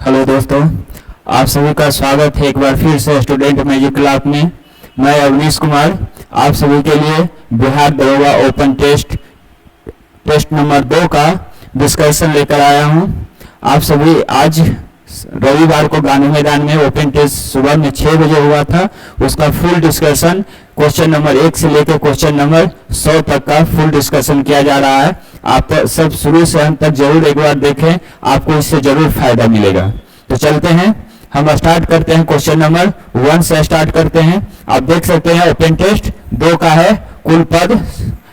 Hello दोस्तों, आप सभी का स्वागत है एक बार फिर से स्टूडेंट मैजिक क्लास में। मैं अवनीश कुमार आप सभी के लिए बिहार दरोगा ओपन टेस्ट नंबर 2 का डिस्कशन लेकर आया हूं। आप सभी आज रविवार को गांधी मैदान में ओपन टेस्ट सुबह में 6 बजे हुआ था। उसका फुल डिस्कशन क्वेश्चन नंबर 1 से लेकर क्वेश्चन नंबर 100 तक का फुल डिस्कशन किया जा रहा है। आप सब शुरू से अंत तक जरूर एक बार देखें, आपको इससे जरूर फायदा मिलेगा। तो चलते हैं, हम स्टार्ट करते हैं। क्वेश्चन नंबर 1 से स्टार्ट करते हैं। आप देख सकते हैं ओपन टेस्ट 2 का है, कुल पद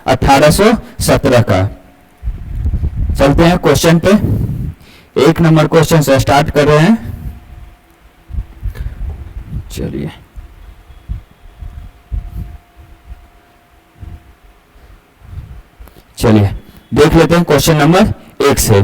1817 का। चलते हैं क्वेश्चन पे। 1 नंबर क्वेश्चन से स्टार्ट कर रहे हैं। चलिए देख लेते हैं क्वेश्चन नंबर 1 से।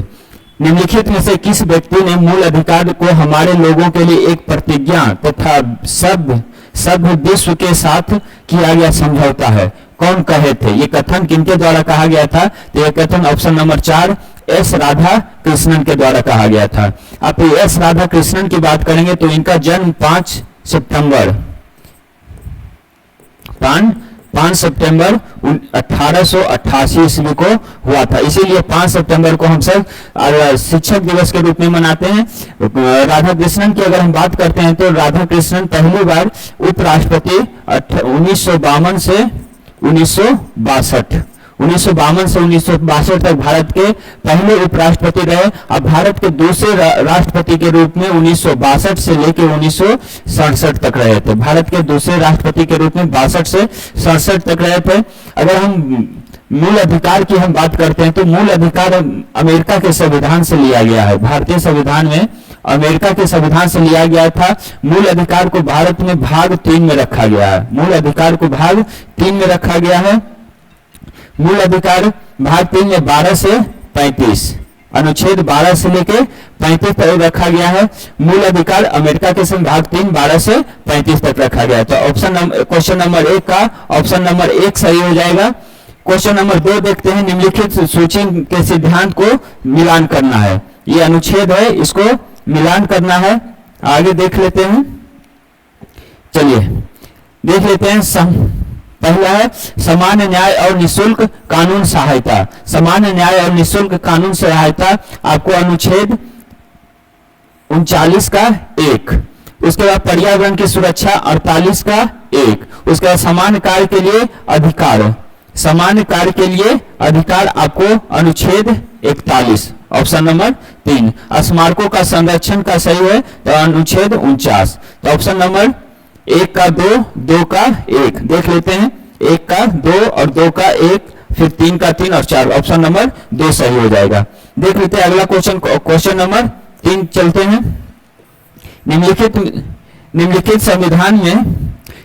निम्नलिखित में से किस व्यक्ति ने मूल अधिकार को हमारे लोगों के लिए एक प्रतिज्ञा तथा सभ्य विश्व के साथ किया गया समझौता है? कौन कहे थे? ये कथन किनके द्वारा कहा गया था? तो ये कथन option number 4 S Radha Krishnan के द्वारा कहा गया था। आप एस राधा कृष्णन की बात करेंगे तो इनका जन्म 5 सितंबर 1888 ईस्वी को हुआ था। इसीलिए 5 सितंबर को हम सब शिक्षक दिवस के रूप में मनाते हैं। राधा कृष्णन की अगर हम बात करते हैं तो राधा कृष्णन पहली बार उपराष्ट्रपति 1952 से 1962 तक भारत के पहले उपराष्ट्रपति रहे। अब भारत के दूसरे राष्ट्रपति के रूप में 1962 से लेकर 1967 तक रहे थे। भारत के दूसरे राष्ट्रपति के रूप में 62 से 67 तक रहे थे। अगर हम मूल अधिकार की हम बात करते हैं तो मूल अधिकार अमेरिका के संविधान से लिया गया है। भारतीय संविधान में अमेरिका के संविधान से लिया गया था। मूल अधिकार को भारत में भाग 3 में रखा गया है। मूल अधिकार को भाग 3 में रखा गया है। मूल अधिकार भाग 3 में 12 से 35 अनुच्छेद 12 से लेकर 35 तक रखा गया है। मूल अधिकार अमेरिका के संग भाग 3 12 से 35 तक रखा गया है। तो क्वेश्चन नंबर 1 का ऑप्शन नंबर 1 सही हो जाएगा। क्वेश्चन नंबर 2 देखते हैं। निम्नलिखित सूची के सिद्धांत को मिलान करना है। ये अनुच्छेद है, इसको मिलान करना है। आगे देख लेते हैं। चलिए देख लेते हैं। पहला है सामान्य न्याय और निःशुल्क कानून सहायता। सामान्य न्याय और निःशुल्क कानून सहायता आपको अनुच्छेद 39 का 1। उसके बाद पर्यावरण की सुरक्षा 48 का 1। उसके बाद सामान्य कार्य के लिए अधिकार, सामान्य कार्य के लिए अधिकार आपको अनुच्छेद 41 ऑप्शन नंबर 3। स्मारकों का संरक्षण का सही है तो अनुच्छेद 49। तो ऑप्शन नंबर 1 का 2 का 1 देख लेते हैं। 1 का 2 और 2 का 1, फिर 3 का 3 और 4, ऑप्शन नंबर 2 सही हो जाएगा। देख लेते हैं अगला क्वेश्चन नंबर 3 चलते हैं। निम्नलिखित संविधान में,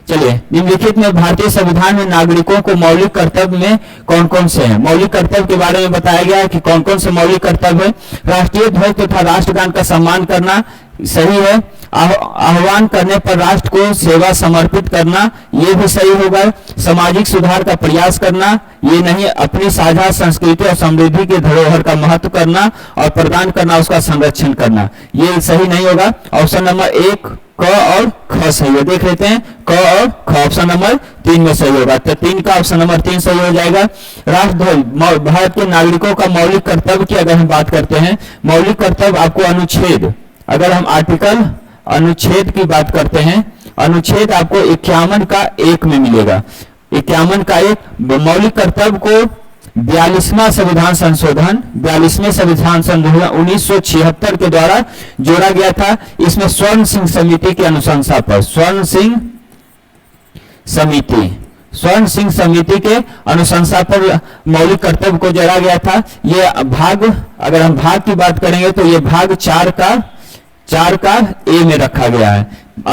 चलिए निम्नलिखित में भारतीय संविधान में नागरिकों को मौलिक कर्तव्य में कौन कौन से हैं? मौलिक कर्तव्य के बारे में बताया गया है कि कौन कौन से मौलिक कर्तव्य है। राष्ट्रीय ध्वज तथा राष्ट्रगान का सम्मान करना सही है। आह्वान करने पर राष्ट्र को सेवा समर्पित करना, ये भी सही होगा। सामाजिक सुधार का प्रयास करना, ये नहीं। अपनी साझा संस्कृति और समृद्धि के धरोहर का महत्व करना और प्रदान करना, उसका संरक्षण करना, ये सही नहीं होगा। ऑप्शन नंबर 1 क और ख सही है। देख लेते हैं क और ख ऑप्शन नंबर 3 में सही होगा। तो 3 का ऑप्शन नंबर 3 सही हो जाएगा। राष्ट्रध्वज भारत के नागरिकों का मौलिक कर्तव्य की अगर हम बात करते हैं, मौलिक कर्तव्य आपको अनुच्छेद, अगर हम आर्टिकल अनुच्छेद की बात करते हैं, अनुच्छेद आपको 51 का 1 में मिलेगा। 51 का 1 मौलिक कर्तव्य को 42वां संविधान संशोधन 1976 के द्वारा जोड़ा गया था। इसमें स्वर्ण सिंह समिति की अनुशंसा पर, स्वर्ण सिंह समिति के अनुशंसा पर मौलिक कर्तव्य को जोड़ा गया था। ये भाग, अगर हम भाग की बात करेंगे तो ये भाग 4 का ए में रखा गया है।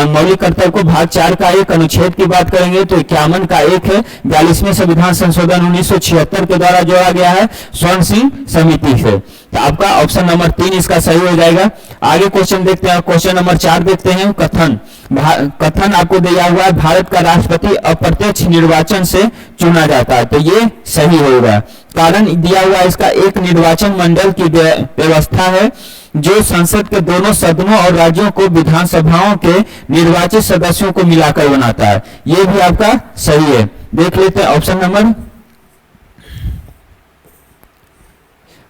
मौलिक कर्तव्य को भाग 4 का 1 अनुच्छेद की बात करेंगे तो 51 का 1 है। 42वें संविधान संशोधन 1976 के द्वारा जोड़ा गया है स्वर्ण सिंह समिति से। तो आपका ऑप्शन नंबर 3 इसका सही हो जाएगा। आगे क्वेश्चन देखते हैं। क्वेश्चन नंबर 4 देखते हैं। कथन आपको दिया हुआ है भारत का राष्ट्रपति अप्रत्यक्ष निर्वाचन से चुना जाता है, तो ये सही होगा। कारण दिया हुआ इसका एक निर्वाचन मंडल की व्यवस्था है। जो संसद के दोनों सदनों और राज्यों को विधानसभाओं के निर्वाचित सदस्यों को मिलाकर बनाता है। ये भी आपका सही है। देख लेते हैं ऑप्शन नंबर,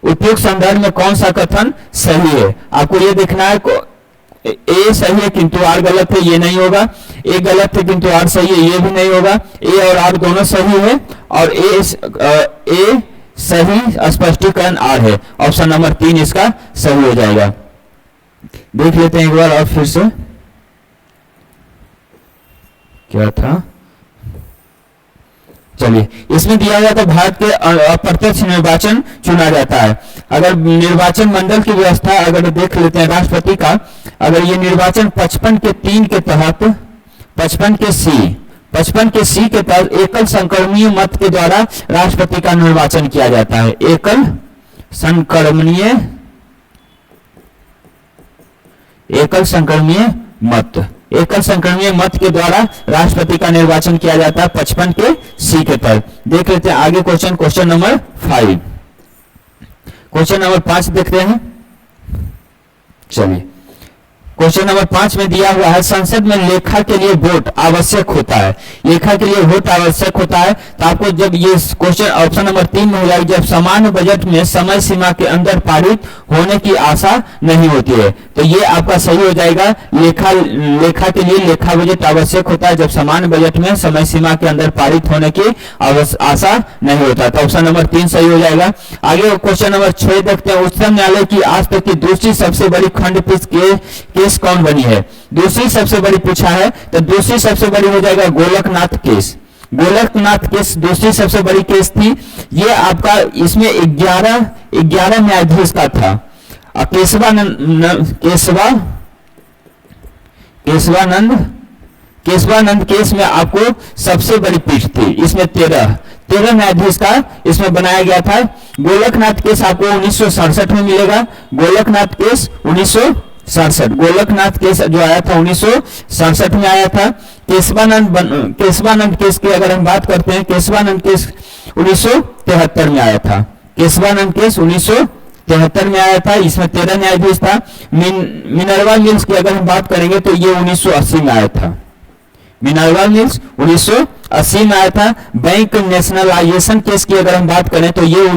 उपयुक्त संदर्भ में कौन सा कथन सही है। आपको ये देखना है ए सही है किंतु आर गलत है, ये नहीं होगा। ए गलत है किंतु आर सही है, ये भी नहीं होगा। ए और आर दोनों सही है और ए सही स्पष्टीकरण आर है। ऑप्शन नंबर 3 इसका सही हो जाएगा। देख लेते हैं एक बार और फिर से क्या था। चलिए, इसमें दिया गया था भारत के अप्रत्यक्ष निर्वाचन चुना जाता है। अगर निर्वाचन मंडल की व्यवस्था अगर देख लेते हैं राष्ट्रपति का, अगर ये निर्वाचन 55 के 3 के तहत 55 के सी के तहत एकल संक्रमणीय मत के द्वारा राष्ट्रपति का निर्वाचन किया जाता है। एकल संक्रमणीय मत के द्वारा राष्ट्रपति का निर्वाचन किया जाता है 55 के सी के तहत। देख लेते हैं आगे क्वेश्चन नंबर 5। क्वेश्चन नंबर 5 देखते हैं। चलिए, क्वेश्चन नंबर 5 में दिया हुआ है संसद में लेखा के लिए वोट आवश्यक होता है। लेखा के लिए वोट आवश्यक होता है तो आपको जब ये क्वेश्चन ऑप्शन नंबर 3 में हो जाएगा, जब सामान्य बजट में समय सीमा के अंदर पारित होने की आशा नहीं होती है, तो ये आपका सही हो जाएगा। लेखा के लिए लेखा बजट आवश्यक होता है जब सामान्य बजट में समय सीमा के अंदर पारित होने की आशा नहीं होता, तो ऑप्शन नंबर 3 सही हो जाएगा। आगे क्वेश्चन नंबर 6 देखते हैं। उच्चतम न्यायालय की आज तक की दूसरी सबसे बड़ी खंडपीठ केस कौन बनी है। दूसरी सबसे बड़ी पूछा है तो दूसरी सबसे बड़ी हो जाएगा गोलकनाथ केस। गोलकनाथ केस दूसरी सबसे बड़ी केस थी। ये आपका इसमें 11 न्यायाधीश का था। केशवानंद केस में आपको सबसे बड़ी पीठ थी। इसमें 13 न्यायाधीश का इसमें बनाया गया था। गोलकनाथ केस आपको 1967 में मिलेगा। गोलकनाथ केस 1967, गोलकनाथ केस जो आया था 1967 में आया था। केशवानंद केस की अगर हम बात करते हैं, केशवानंद केस 1973 में आया था। केशवानंद केस 1973 में आया था। इसमें 13 न्यायाधीश था। मिनर्वा मिल्स की अगर हम बात करेंगे तो ये 1980 में आया था। मिनर्वा मिल्स 1980 में आया था। बैंक नेशनलाइजेशन केस की अगर हम बात करें तो ये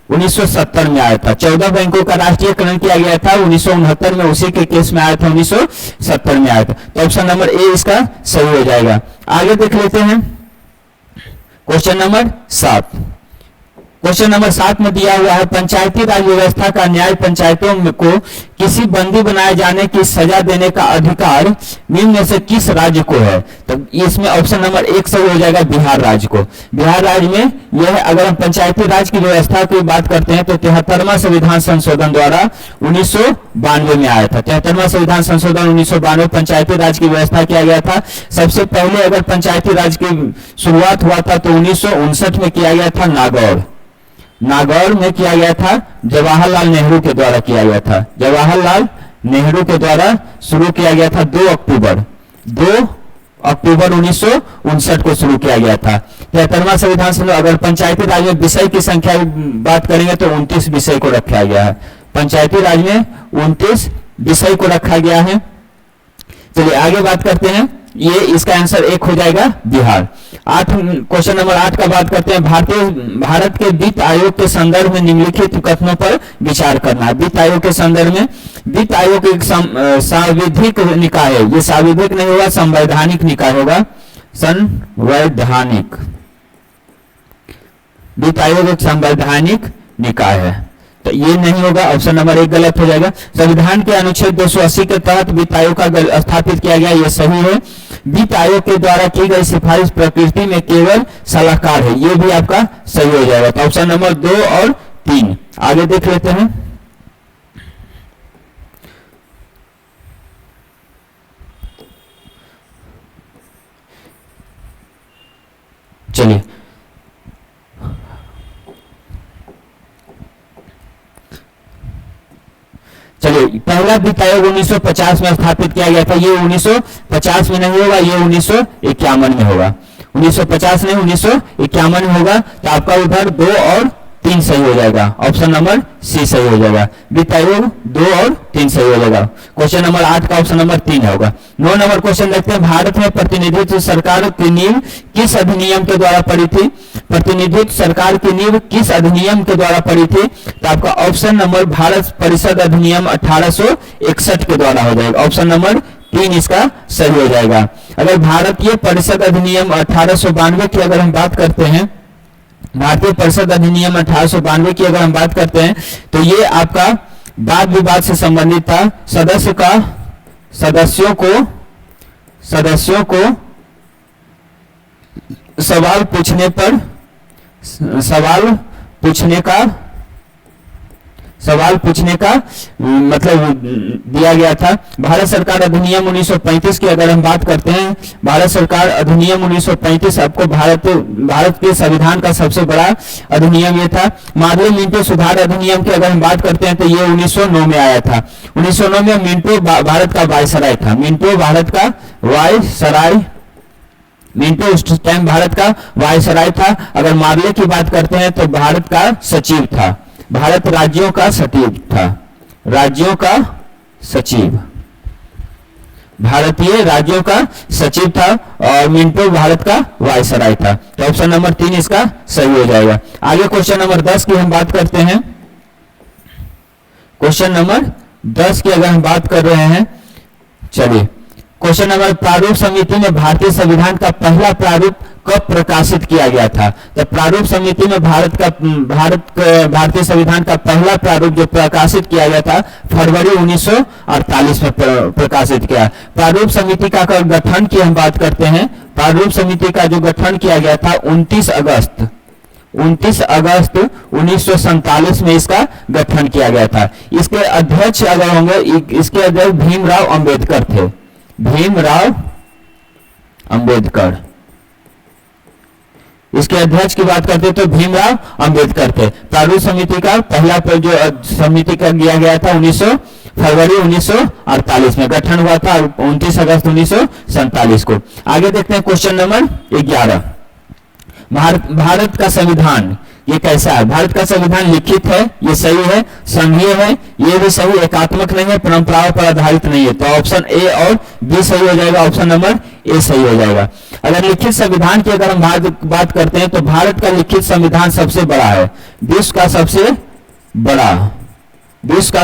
1970 में आया था। 14 बैंकों का राष्ट्रीयकरण किया गया था 1969 में, उसी के केस में आया था 1970 में आया था। तो ऑप्शन नंबर ए इसका सही हो जाएगा। आगे देख लेते हैं क्वेश्चन नंबर 7। क्वेश्चन नंबर 7 में दिया हुआ है पंचायती राज व्यवस्था का न्याय पंचायतों को किसी बंदी बनाए जाने की सजा देने का अधिकार निम्न में से किस राज्य को है। तो इसमें ऑप्शन नंबर 1 सही हो जाएगा, बिहार राज्य को। बिहार राज्य में यह, अगर हम पंचायती राज की व्यवस्था की बात करते हैं तो 73वां संविधान संशोधन द्वारा 1992 में आया था। 73वां संविधान संशोधन 1992 पंचायती राज की व्यवस्था किया गया था। सबसे पहले अगर पंचायती राज की शुरुआत हुआ था तो 1959 में किया गया था। नागौर में किया गया था। जवाहरलाल नेहरू के द्वारा किया गया था। जवाहरलाल नेहरू के द्वारा शुरू किया गया था। 2 अक्टूबर 1959 को शुरू किया गया था। 73वां संविधान संशोधन, अगर पंचायती राज में विषय की संख्या बात करेंगे तो 29 विषय को रखा गया है। पंचायती राज में 29 विषय को रखा गया है। चलिए आगे बात करते हैं। ये इसका आंसर 1 हो जाएगा, बिहार। क्वेश्चन नंबर 8 का बात करते हैं। भारत के वित्त आयोग के संदर्भ में निम्नलिखित कथनों पर विचार करना है। वित्त आयोग के संदर्भ में, वित्त आयोग एक सांविधिक निकाय है। ये सांविधिक नहीं होगा, संवैधानिक निकाय होगा। संवैधानिक, वित्त आयोग एक संवैधानिक निकाय है, तो ये नहीं होगा। ऑप्शन नंबर 1 गलत हो जाएगा। संविधान के अनुच्छेद 280 के तहत वित्त आयोग का स्थापित किया गया, ये सही है। वित्त आयोग के द्वारा की गई सिफारिश प्रकृति में केवल सलाहकार है, ये भी आपका सही हो जाएगा। तो ऑप्शन नंबर 2 और 3 आगे देख लेते हैं। चलिए पहला वित्त आयोग 1950 में स्थापित किया गया था। ये 1950 में नहीं होगा, ये 1951 में होगा। 1950 नहीं, 1951 में होगा। तो आपका उधर 2 और 3 सही हो जाएगा, ऑप्शन नंबर सी सही हो जाएगा। वित्त आयोग 2 और 3 सही हो जाएगा। क्वेश्चन नंबर 8 का ऑप्शन नंबर 3 होगा। 9 नंबर क्वेश्चन देखते हैं, भारत में प्रतिनिधित्व सरकार की नींव किस अधिनियम के द्वारा पड़ी थी? प्रतिनिधित्व सरकार की नींव किस अधिनियम के द्वारा पड़ी थी? तो आपका ऑप्शन नंबर भारत परिषद अधिनियम 1861 के द्वारा हो जाएगा, ऑप्शन नंबर 3 इसका सही हो जाएगा। अगर भारतीय परिषद अधिनियम 1892 की अगर हम बात करते हैं, भारतीय परिषद अधिनियम 1892 की अगर हम बात करते हैं तो ये आपका वाद विवाद से संबंधित था। सदस्यों को सवाल पूछने का मतलब दिया गया था। भारत सरकार अधिनियम 1935 की अगर हम बात करते हैं, भारत सरकार अधिनियम 1935 आपको भारत के संविधान का सबसे बड़ा अधिनियम ये था। मार्ले मिंटो सुधार अधिनियम की अगर हम बात करते हैं तो ये 1909 में आया था। 1909 में मिंटो भारत का वायसराय था। मिंटो उस टाइम भारत का वायसराय था। अगर मार्ले की बात करते हैं तो भारत का सचिव था, भारत राज्यों का सचिव था, भारतीय राज्यों का सचिव था और मिंटो भारत का वायसराय था। तो ऑप्शन नंबर 3 इसका सही हो जाएगा। आगे क्वेश्चन नंबर 10 की हम बात करते हैं। क्वेश्चन नंबर 10 की अगर हम बात कर रहे हैं, चलिए क्वेश्चन नंबर, प्रारूप समिति में भारतीय संविधान का पहला प्रारूप कब प्रकाशित किया गया था? तो प्रारूप समिति में भारतीय संविधान का पहला प्रारूप जो प्रकाशित किया गया था फरवरी 1948 में प्रकाशित किया। प्रारूप समिति का गठन की हम बात करते हैं, प्रारूप समिति का जो गठन किया गया था 29 अगस्त 1947 में इसका गठन किया गया था। इसके अध्यक्ष अगर होंगे, इसके अध्यक्ष भीमराव अंबेडकर थे, भीमराव अंबेडकर। इसके अध्यक्ष की बात करते तो भीमराव अंबेडकर थे। प्रारूप समिति का पहला जो समिति का दिया गया था फरवरी 1948 में गठन हुआ था, 29 अगस्त 1947 को। आगे देखते हैं क्वेश्चन नंबर 11। भारत का संविधान ये कैसा है? भारत का संविधान लिखित है, ये सही है। संघीय है, ये भी सही। एकात्मक नहीं है, परंपराओं पर आधारित नहीं है। तो ऑप्शन ए और बी सही हो जाएगा, ऑप्शन नंबर ए सही हो जाएगा। अगर लिखित संविधान की अगर हम बात करते हैं तो भारत का लिखित संविधान सबसे बड़ा है, विश्व का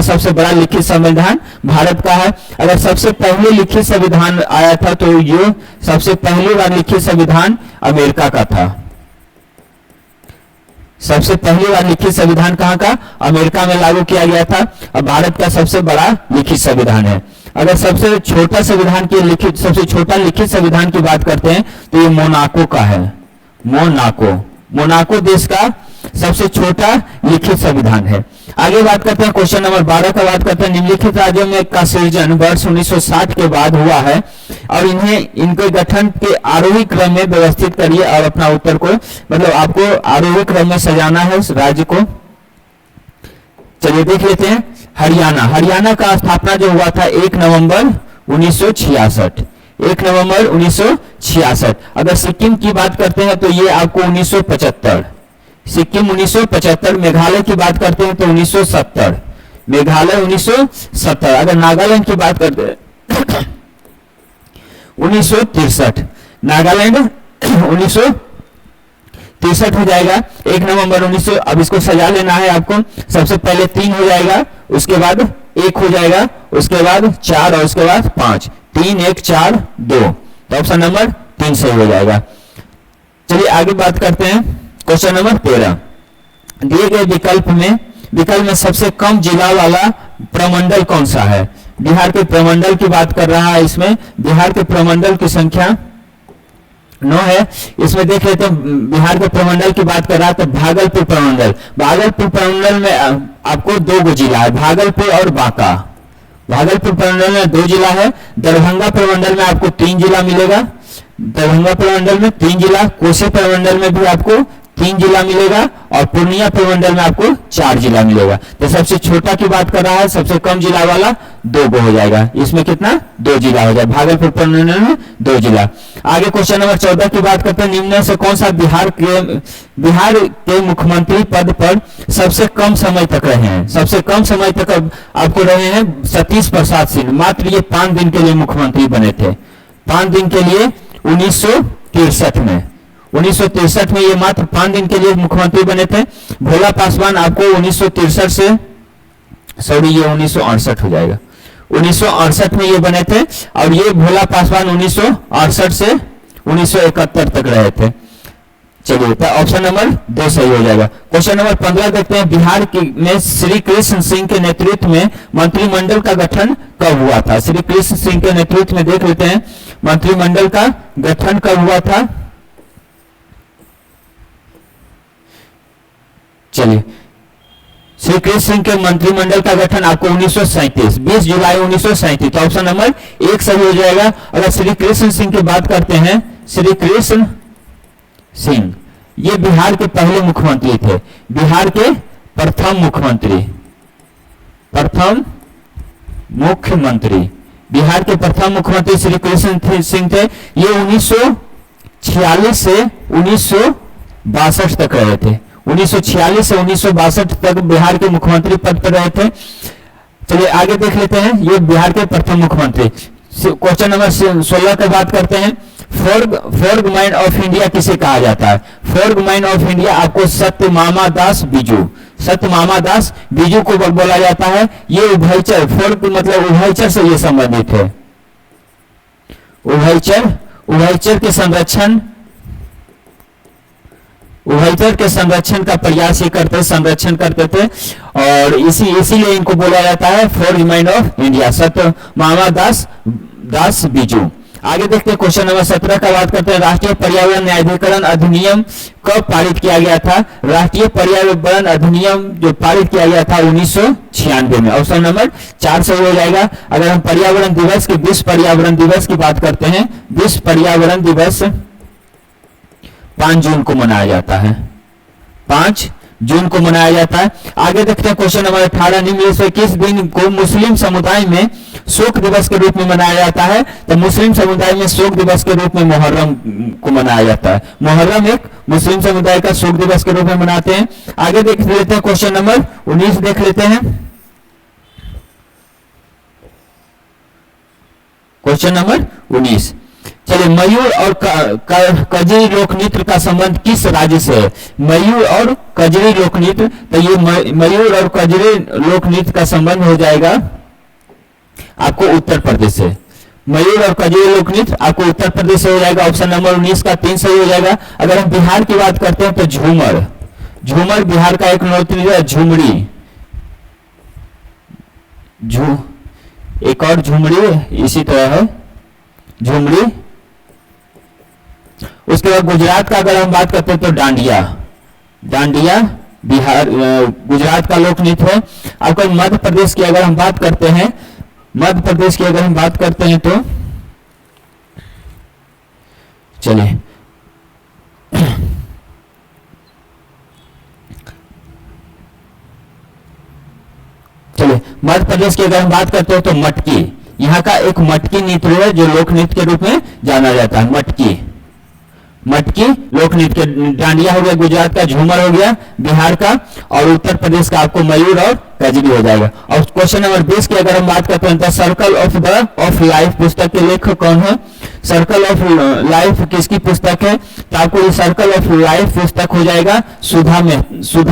सबसे बड़ा लिखित संविधान भारत का है। अगर सबसे पहले लिखित संविधान आया था तो ये सबसे पहली बार लिखित संविधान अमेरिका का था। सबसे पहली बार लिखित संविधान कहां का? अमेरिका में लागू किया गया था। अब भारत का सबसे बड़ा लिखित संविधान है। अगर सबसे छोटा लिखित संविधान की बात करते हैं तो ये मोनाको का है। मोनाको देश का सबसे छोटा लिखित संविधान है। आगे बात करते हैं क्वेश्चन नंबर 12 का बात करते हैं। निम्नलिखित राज्यों में का सृजन वर्ष 1960 के बाद हुआ है और इनके गठन के आरोही क्रम में व्यवस्थित करिए और अपना उत्तर को मतलब आपको आरोही क्रम में सजाना है उस राज्य को। चलिए देख लेते हैं। हरियाणा का स्थापना जो हुआ था 1 नवंबर 1966। 1 नवंबर 1966। अगर सिक्किम की बात करते हैं तो ये आपको 1975। सिक्किम 1975। मेघालय की बात करते हैं तो 1970। मेघालय 1970। अगर नागालैंड की बात करते हैं 1963। नागालैंड 1963 हो जाएगा। 1 नवंबर 1900। अब इसको सजा लेना है आपको। सबसे पहले 3 हो जाएगा, उसके बाद 1 हो जाएगा, उसके बाद 4 और उसके बाद 5। 3 1 4 2। तो ऑप्शन नंबर 3 सही हो जाएगा। चलिए आगे बात करते हैं क्वेश्चन नंबर 13। दिए गए विकल्प में सबसे कम जिला वाला प्रमंडल कौन सा है? बिहार के प्रमंडल की बात कर रहा है। इसमें बिहार के प्रमंडल की संख्या 9 है। इसमें देख लेते हैं बिहार के प्रमंडल की बात कर रहा है तो भागलपुर प्रमंडल में आपको 2 जिला है, भागलपुर और बांका। भागलपुर प्रमंडल में 2 जिला है। दरभंगा प्रमंडल में आपको 3 जिला मिलेगा। दरभंगा प्रमंडल में 3 जिला। कोसी प्रमंडल में भी आपको 3 जिला मिलेगा और पूर्णिया प्रमंडल में आपको 4 जिला मिलेगा। तो सबसे छोटा की बात कर रहा है, सबसे कम जिला वाला 2 गो हो जाएगा, इसमें कितना 2 जिला हो जाएगा, भागलपुर प्रमंडल में 2 जिला। आगे क्वेश्चन नंबर 14 की बात करते हैं, निम्न से कौन सा बिहार के मुख्यमंत्री पद पर सबसे कम समय तक रहे हैं? सबसे कम समय तक आपको रहे हैं सतीश प्रसाद सिंह, मात्र ये 5 दिन के लिए मुख्यमंत्री बने थे, 5 दिन के लिए 1963 में। 1963 में ये मात्र 5 दिन के लिए मुख्यमंत्री बने थे। भोला पासवान आपको 1963 से, सॉरी ये 1968 हो जाएगा, 1968 में ये बने थे और ये भोला पासवान 1968 से 1971 तक रहे थे। चलिए तो ऑप्शन नंबर 2 सही हो जाएगा। क्वेश्चन नंबर 15 देखते हैं, बिहार में श्री कृष्ण सिंह के नेतृत्व में मंत्रिमंडल का गठन कब हुआ था? श्री कृष्ण सिंह के नेतृत्व में देख लेते हैं मंत्रिमंडल का गठन कब हुआ था। चलिए, श्री कृष्ण सिंह के मंत्रिमंडल का गठन आपको 1937, 20 जुलाई 1937, तो ऑप्शन नंबर 1 सही हो जाएगा। अगर श्री कृष्ण सिंह की बात करते हैं, श्री कृष्ण सिंह ये बिहार के पहले मुख्यमंत्री थे, बिहार के प्रथम मुख्यमंत्री, बिहार के प्रथम मुख्यमंत्री श्री कृष्ण सिंह थे। ये 1946 से 1962 तक रहे थे, 1946 से 1962 तक बिहार के मुख्यमंत्री पद पर रहे थे। चलिए आगे देख लेते हैं, ये बिहार के प्रथम मुख्यमंत्री। क्वेश्चन नंबर 16 की बात करते हैं, फोर्ग मैन ऑफ इंडिया किसे कहा जाता है? फोर्ग मैन ऑफ इंडिया आपको सत्यमामा दास बिजू, सत्यमामा दास बिजू को बोला जाता है। ये उभयचर, फोर्ग मतलब उभयचर से ये संबंधित है, उभयचर के संरक्षण का प्रयास ये करते, संरक्षण करते थे और इसीलिए इनको बोला जाता है फोर्ग मैन ऑफ इंडिया, सत्यमामा दास बिजू। आगे देखते हैं क्वेश्चन नंबर 17 का बात करते हैं, राष्ट्रीय पर्यावरण न्यायाधिकरण अधिनियम कब पारित किया गया था? राष्ट्रीय पर्यावरण अधिनियम जो पारित किया गया था 1996 में, ऑप्शन नंबर 4 सही हो जाएगा। अगर हम पर्यावरण दिवस के, विश्व पर्यावरण दिवस की बात करते हैं, विश्व पर्यावरण दिवस 5 जून को मनाया जाता है, 5 जून को मनाया जाता है। आगे देखते हैं क्वेश्चन नंबर 18, निम्न से किस दिन को मुस्लिम समुदाय में शोक दिवस के रूप में मनाया जाता है? तो मुस्लिम समुदाय में शोक दिवस के रूप में मुहर्रम को मनाया जाता है, मुहर्रम एक मुस्लिम समुदाय का शोक दिवस के रूप में मनाते हैं। आगे देख लेते हैं क्वेश्चन नंबर 19 देख लेते हैं। क्वेश्चन नंबर 19, चलिए, मयूर और कजरी लोक नृत्य का संबंध किस राज्य से है? मयूर और कजरी लोक नृत्य, तो ये मयूर और कजरी लोक नृत्य का संबंध हो जाएगा आपको उत्तर प्रदेश से। मयूर और कजरी लोक नृत्य आपको उत्तर प्रदेश से हो जाएगा, ऑप्शन नंबर 19 का 3 सही हो जाएगा। अगर हम बिहार की बात करते हैं तो झूमर बिहार का एक नृत्य है, झुमरी, एक और झुमरी इसी तरह है, झुमरी। उसके बाद गुजरात का अगर हम बात करते हैं तो डांडिया बिहार गुजरात का लोक नृत्य है। आपको मध्य प्रदेश की अगर हम बात करते हैं, मध्य प्रदेश की अगर हम बात करते हैं तो चलिए, मध्य प्रदेश की अगर हम बात करते हैं तो मटकी, यहाँ का एक मटकी नृत्य है जो लोक नृत्य के रूप में जाना जाता है, मटकी लोक नृत्य। डांडिया हो गया गुजरात का, झूमर हो गया बिहार का, और उत्तर प्रदेश का आपको मयूर और कजरी हो जाएगा। और क्वेश्चन नंबर 20 की अगर हम बात करते हैं तो सर्कल ऑफ लाइफ पुस्तक के लेखक कौन है? सर्कल ऑफ लाइफ किसकी पुस्तक है? तो आपको ये सर्कल ऑफ लाइफ पुस्तक हो जाएगा सुधा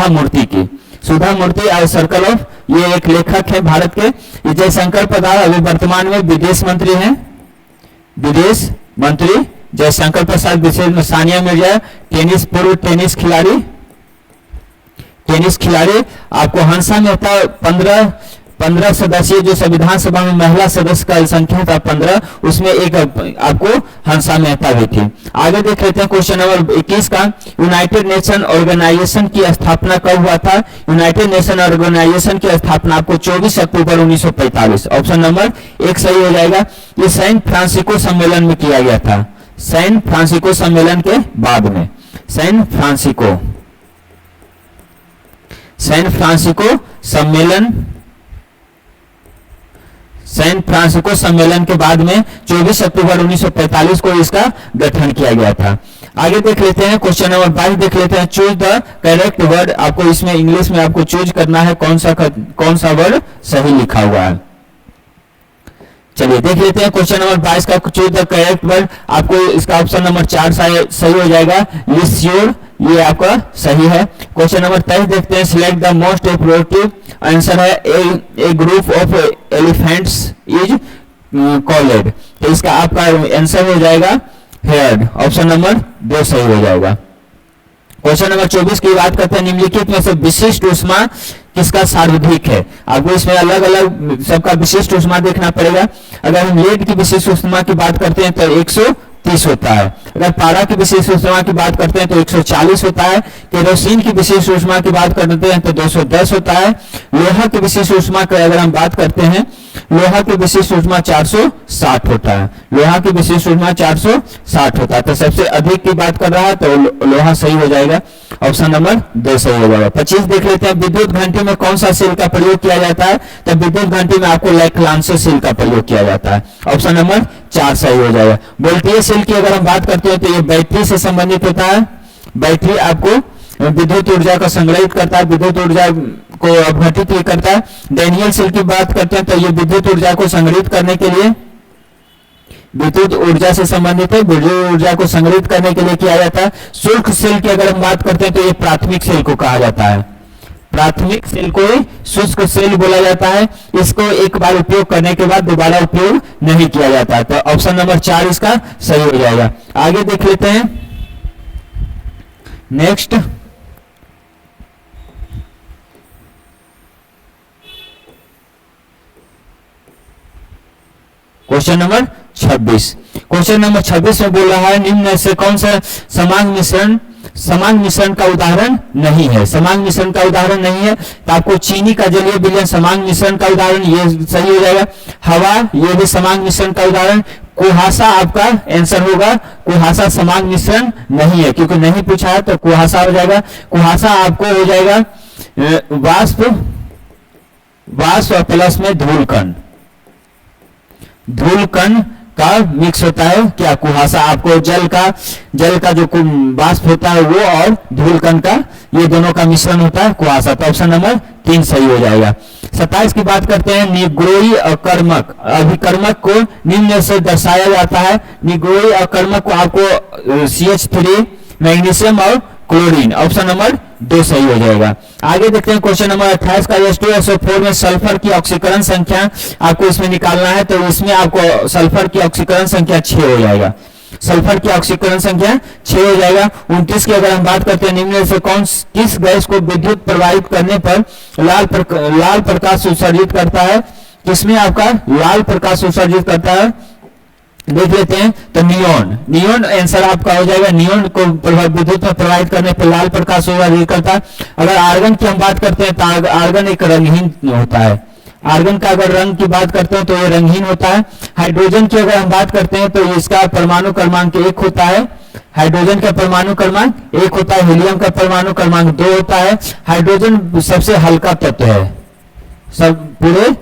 मूर्ति की, सुधा मूर्ति और सर्कल ऑफ, ये एक लेखक है भारत के। जयशंकर प्रसाद अभी वर्तमान में विदेश मंत्री हैं, विदेश मंत्री जयशंकर प्रसाद। विशेष में सानिया मिर्जा पूर्व टेनिस खिलाड़ी। आपको हंसा मेहता 15 सदस्यीय जो संविधान सभा में महिला सदस्य का संख्या था 15, उसमें एक आपको हंसा मेहता भी थी। आगे देख लेते हैं क्वेश्चन नंबर 21 का, यूनाइटेड नेशन ऑर्गेनाइजेशन की स्थापना कब हुआ था? यूनाइटेड नेशन ऑर्गेनाइजेशन की स्थापना आपको 24 अक्टूबर 1945, ऑप्शन नंबर 1 सही हो जाएगा। ये सैन फ्रांसिस्को सम्मेलन में किया गया था, सैन फ्रांसिस्को सम्मेलन के बाद में, सैन फ्रांसिस्को सैन फ्रांसिस्को सम्मेलन, सैन फ्रांसिस्को सम्मेलन के बाद में 24 अक्टूबर 1945 को इसका गठन किया गया था। आगे देख लेते हैं क्वेश्चन नंबर 22 देख लेते हैं। Choose the correct word. आपको इसमें इंग्लिश में आपको चूज करना है कौन सा वर्ड सही लिखा हुआ है। चलिए देख लेते हैं क्वेश्चन नंबर 22 का चूज द करेक्ट वर्ड। आपको इसका ऑप्शन नंबर 4 सही हो जाएगा। लिस्योर, ये आपका सही है। क्वेश्चन नंबर 23 देखते हैं। Select the most appropriate answer है a group of elephants is called. तो इसका आपका आंसर हो जाएगा हेयर्ड, ऑप्शन नंबर 2 सही हो जाएगा। क्वेश्चन नंबर 24 की बात करते हैं। निम्नलिखित में से विशिष्ट ऊष्मा किसका सार्वधिक है। आपको इसमें अलग अलग सबका विशिष्ट ऊष्मा देखना पड़ेगा। अगर हम लेड की विशिष्ट ऊष्मा की बात करते हैं तो 130 होता है। अगर पारा की विशिष्ट ऊष्मा की बात करते हैं तो 140 होता है। केरोसिन की विशिष्ट ऊष्मा की बात करते हैं तो 210 होता है। लोहा की विशिष्ट ऊष्मा की अगर हम बात करते हैं, लोहा की विशिष्ट ऊष्मा 460 होता है। लोहा की विशिष्ट ऊष्मा 460 होता है। तो सबसे अधिक की बात कर रहा है तो लोहा सही हो जाएगा, ऑप्शन नंबर 2 सही हो जाएगा। 25 देख लेते हैं। विद्युत घंटी में कौन सा सेल का प्रयोग किया जाता है। तो विद्युत घंटी में आपको लैक्लांसो सेल का प्रयोग किया जाता है, ऑप्शन नंबर 4 सही हो जाएगा। वोल्टेज सेल की अगर हम बात करते हैं तो ये बैटरी से संबंधित होता है। बैटरी आपको विद्युत ऊर्जा को संग्रहित करता है, विद्युत ऊर्जा को अपघटित करता है। डैनियल सेल की बात करते हैं तो ये विद्युत ऊर्जा को संग्रहित करने के लिए, विद्युत ऊर्जा से संबंधित है, विद्युत ऊर्जा को संग्रहित करने के लिए किया जाता है। शुष्क सेल की अगर हम बात करते हैं तो ये प्राथमिक सेल को कहा जाता है। प्राथमिक सेल को शुष्क सेल बोला जाता है। इसको एक बार उपयोग करने के बाद दोबारा उपयोग नहीं किया जाता है। तो ऑप्शन नंबर 4 इसका सही हो जाएगा। आगे देख लेते हैं next. Question number 26। Question number 26 में बोल रहा है निम्न से कौन सा समान मिश्रण का उदाहरण नहीं है। समान मिश्रण का उदाहरण नहीं है तो आपको चीनी का जलीय विलयन समान मिश्रण का उदाहरण, ये सही हो जाएगा। हवा, ये भी समान मिश्रण का उदाहरण। कुहासा आपका आंसर होगा। कुहासा समान मिश्रण नहीं है, क्योंकि नहीं पूछा है तो कुहासा हो जाएगा। कुहासा आपको हो जाएगा वाष्प और प्लस में धूलकण, धूलकण का मिक्स होता है क्या कुहासा। आपको जल का जो वाष्प होता है वो और धूलकण का, ये दोनों का मिश्रण होता है कुहासा। तो ऑप्शन नंबर 3 सही हो जाएगा। 27 की बात करते हैं। निग्रोही अकर्मक अभिकर्मक को निम्न से दर्शाया जाता है। निग्रोही अकर्मक को आपको CH3, मैग्नीशियम और क्लोरीन, ऑप्शन नंबर 2 सही हो जाएगा। आगे देखते हैं क्वेश्चन नंबर 28 का। H2SO4 में सल्फर की ऑक्सीकरण संख्या आपको इसमें निकालना है। तो इसमें आपको सल्फर की ऑक्सीकरण संख्या 6 हो जाएगा। सल्फर की ऑक्सीकरण संख्या 6 हो जाएगा। 29 की अगर हम बात करते हैं निम्न से किस गैस को विद्युत प्रवाहित करने पर लाल प्रकाश उत्सर्जित करता है। किसमें आपका लाल प्रकाश उत्सर्जित करता है देख लेते हैं। तो नियोन आंसर आपका हो जाएगा। नियोन को विद्युत में प्रवाहित करने पर लाल प्रकाश करता है। अगर आर्गन की हम बात करते हैं तो आर्गन एक रंगहीन होता है। आर्गन का अगर रंग की बात करते हैं तो ये रंगहीन होता है। हाइड्रोजन की अगर हम बात करते हैं तो इसका परमाणु क्रमांक 1 होता है। हाइड्रोजन का परमाणु क्रमांक 1 होता है। हीलियम का परमाणु क्रमांक 2 होता है। हाइड्रोजन सबसे हल्का तत्व है। सब पूरे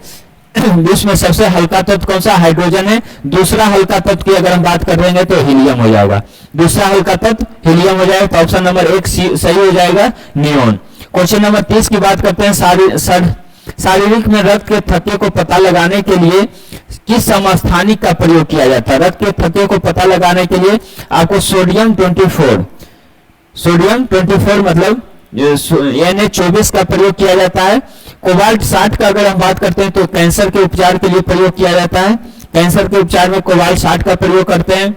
विश्व में सबसे हल्का तत्व कौन सा हाइड्रोजन है। दूसरा हल्का तत्व की अगर हम बात कर रहे हैं तो हीलियम हो जाएगा। दूसरा हल्का तत्व हीलियम हो जाएगा। तो ऑप्शन नंबर 1 सही हो जाएगा, नियोन। क्वेश्चन नंबर 30 की बात करते हैं। शारीरिक में रक्त के थक्के को पता लगाने के लिए किस समस्थानिक का प्रयोग किया जाता है। रक्त के थक्के को पता लगाने के लिए आपको सोडियम 24 मतलब Na24 का प्रयोग किया जाता है। कोबाल्ट 60 का अगर हम बात करते हैं तो कैंसर के उपचार के लिए प्रयोग किया जाता है। कैंसर के उपचार में कोबाल्ट 60 का प्रयोग करते हैं।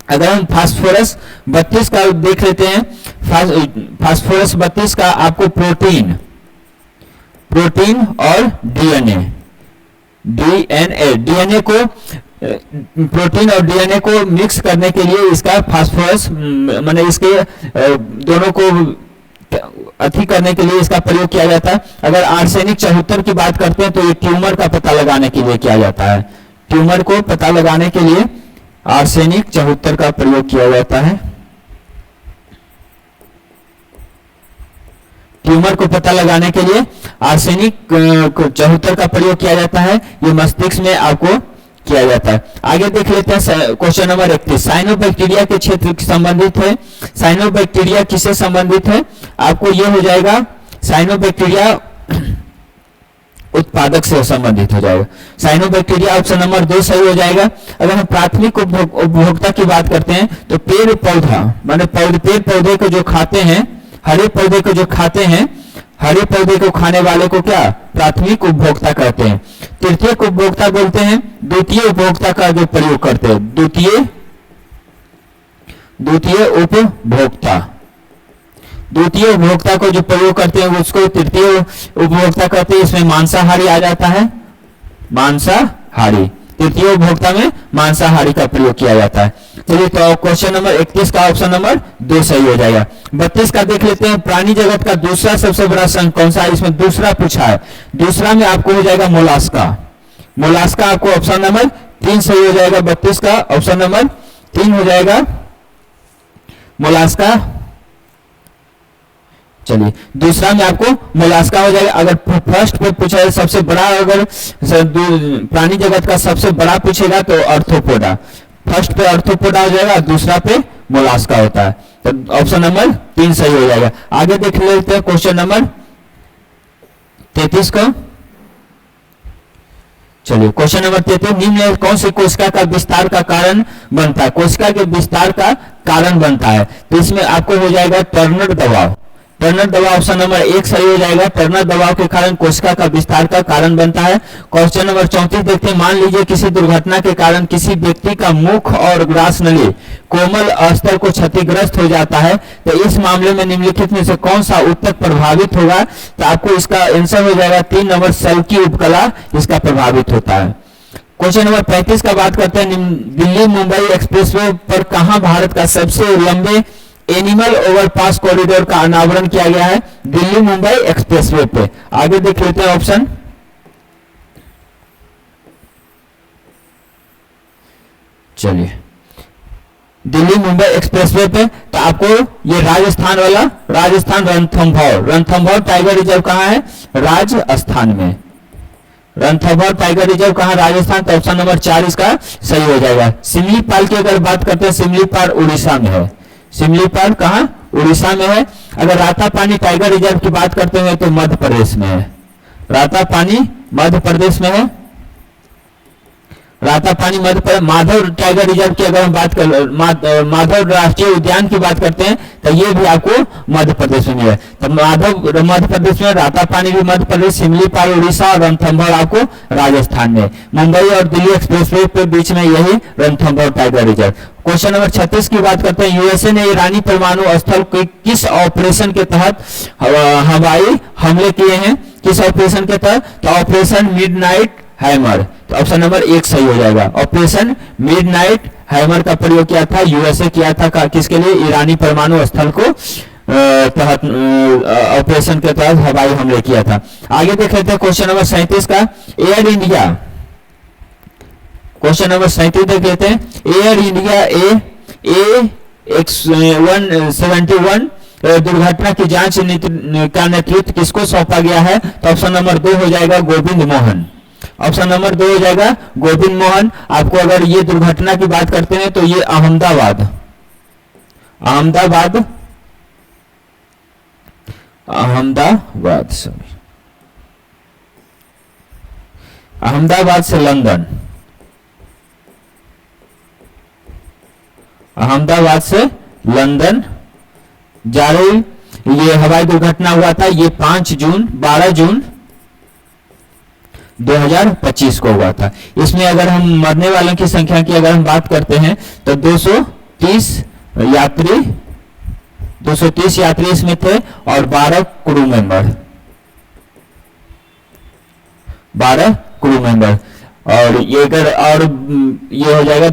अगर हम फास्फोरस 32 का देख लेते हैं। फास्फोरस 32 का आपको प्रोटीन और डीएनए को प्रोटीन और डीएनए को मिक्स करने के लिए इसका फास्फोरस माने इसके दोनों को अति करने के लिए इसका प्रयोग किया जाता है। अगर आर्सेनिक 74 की बात करते हैं तो ये ट्यूमर का पता लगाने के लिए किया जाता है। ट्यूमर को पता लगाने के लिए आर्सेनिक 74 का प्रयोग किया जाता है। ट्यूमर को पता लगाने के लिए आर्सेनिक 74 का प्रयोग किया जाता है, ये मस्तिष्क में आपको किया जाता है। आगे देख लेते हैं क्वेश्चन नंबर 31, साइनोबैक्टीरिया के क्षेत्र से संबंधित है। साइनोबैक्टीरिया किससे संबंधित है? आपको ये हो जाएगा साइनोबैक्टीरिया उत्पादक से संबंधित हो जाएगा। साइनोबैक्टीरिया ऑप्शन नंबर 2 सही हो जाएगा। अगर हम प्राथमिक उपभोक्ता की बात करते हैं तो पेड़ पौधा माने पेड़ पौधे को जो खाते हैं, हरे पौधे को जो खाते हैं, हरे पौधे को खाने वाले को क्या प्राथमिक उपभोक्ता कहते हैं। तृतीय उपभोक्ता बोलते हैं द्वितीय उपभोक्ता का जो प्रयोग करते हैं, द्वितीय उपभोक्ता, द्वितीय उपभोक्ता को जो प्रयोग करते हैं उसको तृतीय उपभोक्ता कहते हैं। इसमें मांसाहारी आ जाता है, मांसाहारी, तृतीय उपभोक्ता में मांसाहारी का प्रयोग किया जाता है। चलिए तो क्वेश्चन नंबर 31 का ऑप्शन नंबर 2 सही हो जाएगा। 32 का देख लेते हैं, प्राणी जगत का दूसरा सबसे बड़ा संघ कौन सा है? इसमें दूसरा पूछा है, दूसरा में आपको हो जाएगा मोलास्का। मोलास्का आपको ऑप्शन नंबर 3 सही हो जाएगा। 32 का ऑप्शन नंबर 3 हो जाएगा मोलास्का। चलिए दूसरा में आपको मोलास्का हो जाएगा। अगर फर्स्ट पे पूछा है सबसे बड़ा, अगर प्राणी जगत का सबसे बड़ा पूछेगा तो अर्थोपोडा, फर्स्ट पे अर्थोपोडा हो जाएगा, दूसरा पे मोलास्का होता है। तो ऑप्शन नंबर 3 सही हो जाएगा। आगे देख लेते हैं क्वेश्चन नंबर 33 का। चलिए क्वेश्चन नंबर 33, निम्न कौन सी कोशिका का विस्तार का कारण बनता है? कोशिका के विस्तार का कारण बनता है तो इसमें आपको हो जाएगा टर्नर दबाव। टर्नर दबाव ऑप्शन नंबर 1 सही हो जाएगा। टर्नर दबाव के कारण कोशिका का विस्तार का कारण बनता है। क्वेश्चन नंबर 34 देखते हैं, मान लीजिए किसी दुर्घटना के कारण किसी व्यक्ति का मुख और ग्रास नली कोमल स्तर को क्षतिग्रस्त हो जाता है तो इस मामले में निम्नलिखित में से कौन सा ऊतक प्रभावित होगा? तो आपको इसका आंसर हो जाएगा 3 नंबर सल्की उपकला इसका प्रभावित होता है। क्वेश्चन नंबर 35 का बात करते हैं, दिल्ली मुंबई एक्सप्रेसवे पर कहां भारत का सबसे लंबे एनिमल ओवरपास कॉरिडोर का अनावरण किया गया है? दिल्ली मुंबई एक्सप्रेसवे पे। आगे देख लेते हैं ऑप्शन। चलिए दिल्ली मुंबई एक्सप्रेसवे पे तो आपको ये राजस्थान वाला, राजस्थान रणथंभौर टाइगर रिजर्व कहां है? राजस्थान में। रणथंभौर टाइगर रिजर्व कहां? राजस्थान। तो ऑप्शन नंबर 4 इसका सही हो जाएगा। सिमलीपाल की अगर बात करते हैं, सिमलीपाल उड़ीसा में है। सिमलीपाल कहां? उड़ीसा में है। अगर रातापानी टाइगर रिजर्व की बात करते हैं तो मध्य प्रदेश में है। रातापानी मध्य प्रदेश में है। रातापानी मध्य प्रदेश। माधव टाइगर रिजर्व की अगर हम बात कर, माधव राष्ट्रीय उद्यान की बात करते हैं तो ये भी आपको मध्य प्रदेश में है। तो माधव मध्य प्रदेश में, रातापानी भी मध्य प्रदेश, सिमलीपाल उड़ीसा और रणथंभौर आपको राजस्थान में। मुंबई और दिल्ली एक्सप्रेसवे के बीच में यही Ranthambore tiger reserve. Question number 36 की बात करते हैं, यूएसए ने ईरानी परमाणु स्थल के किस ऑपरेशन के तहत हवाई हमले किए हैं? किस ऑपरेशन के तहत? तो ऑपरेशन मिडनाइट हैमर। तो ऑप्शन नंबर 1 सही हो जाएगा। ऑपरेशन मिडनाइट हैमर का प्रयोग किया था, यूएसए किया था किसके लिए? ईरानी परमाणु स्थल को तहत ऑपरेशन के तहत हवाई हमले किया था। आगे देख लेते हैं क्वेश्चन नंबर 37 का, एयर इंडिया। क्वेश्चन नंबर 37 देख लेते हैं, एयर इंडिया A171 दुर्घटना की जांच का नेतृत्व किसको सौंपा गया है? तो ऑप्शन नंबर 2 हो जाएगा गोविंद मोहन। ऑप्शन नंबर 2 हो जाएगा गोविंद मोहन। आपको अगर ये दुर्घटना की बात करते हैं तो ये अहमदाबाद से लंदन, अहमदाबाद से लंदन जा रही ये हवाई दुर्घटना हुआ था। ये 12 जून 2025 को हुआ था। इसमें अगर हम मरने वालों की संख्या की अगर हम बात करते हैं तो 230 यात्री इसमें थे और 12 क्रू मेंबर और ये अगर और ये हो जाएगा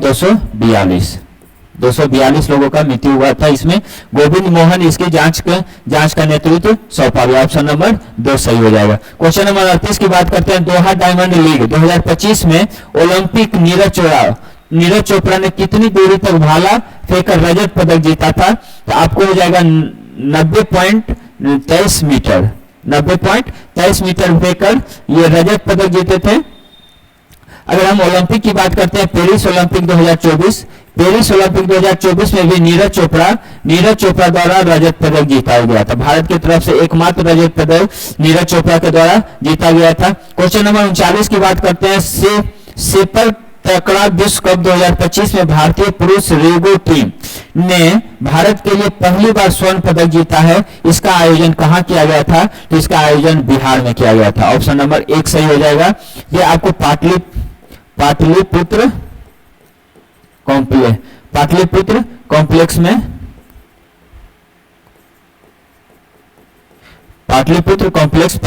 242 लोगों का मृत्यु हुआ था। इसमें गोविंद मोहन इसकी जांच का नेतृत्व सौंपा गया। ऑप्शन नंबर 2 सही हो जाएगा। क्वेश्चन नंबर 38 की बात करते हैं, दोहा डायमंड लीग 2025 में ओलंपिक नीरज चोपड़ा ने कितनी दूरी तक भाला फेंकर रजत पदक जीता था? तो आपको हो जाएगा 23 मीटर 90.23 मीटर फेंककर ये रजत पदक जीते थे। अगर हम ओलंपिक की बात करते हैं, पेरिस ओलंपिक 2024, पेरिस ओलंपिक 2024 में भी नीरज चोपड़ा द्वारा रजत पदक जीता गया था। भारत की तरफ से एकमात्र रजत पदक नीरज चोपड़ा के द्वारा जीता गया था। क्वेश्चन नंबर 39 की बात करते हैं, सेपल तकड़ा विश्व कप 2025 में भारतीय पुरुष रेगो टीम ने भारत के लिए पहली बार स्वर्ण पदक जीता है। इसका आयोजन कहां किया गया था? तो इसका आयोजन बिहार में किया गया था। ऑप्शन नंबर 1 सही हो जाएगा। ये आपको पाटलिपुत्र कॉम्प्लेक्स में, पाटलिपुत्र कॉम्प्लेक्स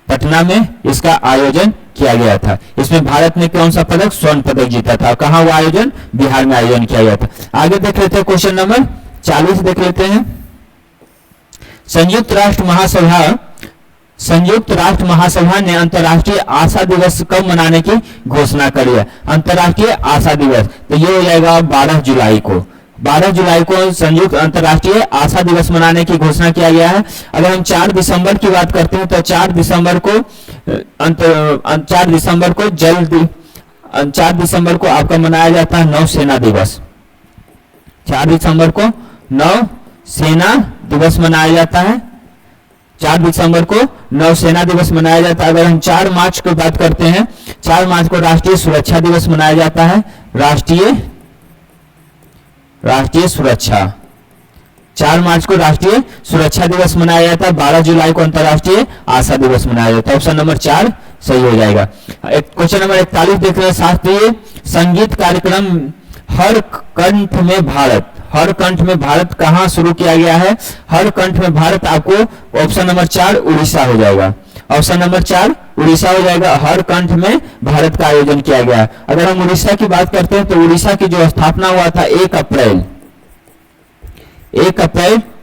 पटना में इसका आयोजन किया गया था। इसमें भारत ने कौन सा पदक? स्वर्ण पदक जीता था। कहां हुआ आयोजन? बिहार में आयोजन किया गया था। आगे देख लेते हैं, क्वेश्चन नंबर 40 देख लेते हैं। संयुक्त राष्ट्र महासभा ने अंतर्राष्ट्रीय आशा दिवस कब मनाने की घोषणा करी है? अंतर्राष्ट्रीय आशा दिवस तो ये हो जाएगा 12 जुलाई को। 12 जुलाई को संयुक्त अंतर्राष्ट्रीय आशा दिवस मनाने की घोषणा किया गया है। अगर हम 4 दिसंबर की बात करते हैं तो 4 दिसंबर को आपका मनाया जाता है नौसेना दिवस। 4 दिसंबर को नौसेना दिवस मनाया जाता है। 4 दिसंबर को नौसेना दिवस मनाया जाता है। अगर हम 4 मार्च की बात करते हैं, 4 मार्च को राष्ट्रीय सुरक्षा दिवस मनाया जाता है। राष्ट्रीय सुरक्षा, 4 मार्च को राष्ट्रीय सुरक्षा दिवस मनाया जाता है। 12 जुलाई को अंतर्राष्ट्रीय आशा दिवस मनाया जाता है। ऑप्शन नंबर 4 सही हो जाएगा। क्वेश्चन नंबर 41 देख रहे हैं, शास्त्रीय संगीत कार्यक्रम हर कंठ में भारत कहां शुरू किया गया है? हर कंठ में भारत आपको ऑप्शन नंबर 4 उड़ीसा हो जाएगा। ऑप्शन नंबर 4 उड़ीसा हो जाएगा। हर कंठ में भारत का आयोजन किया गया है। अगर हम उड़ीसा की बात करते हैं तो उड़ीसा की जो स्थापना हुआ था 1 अप्रैल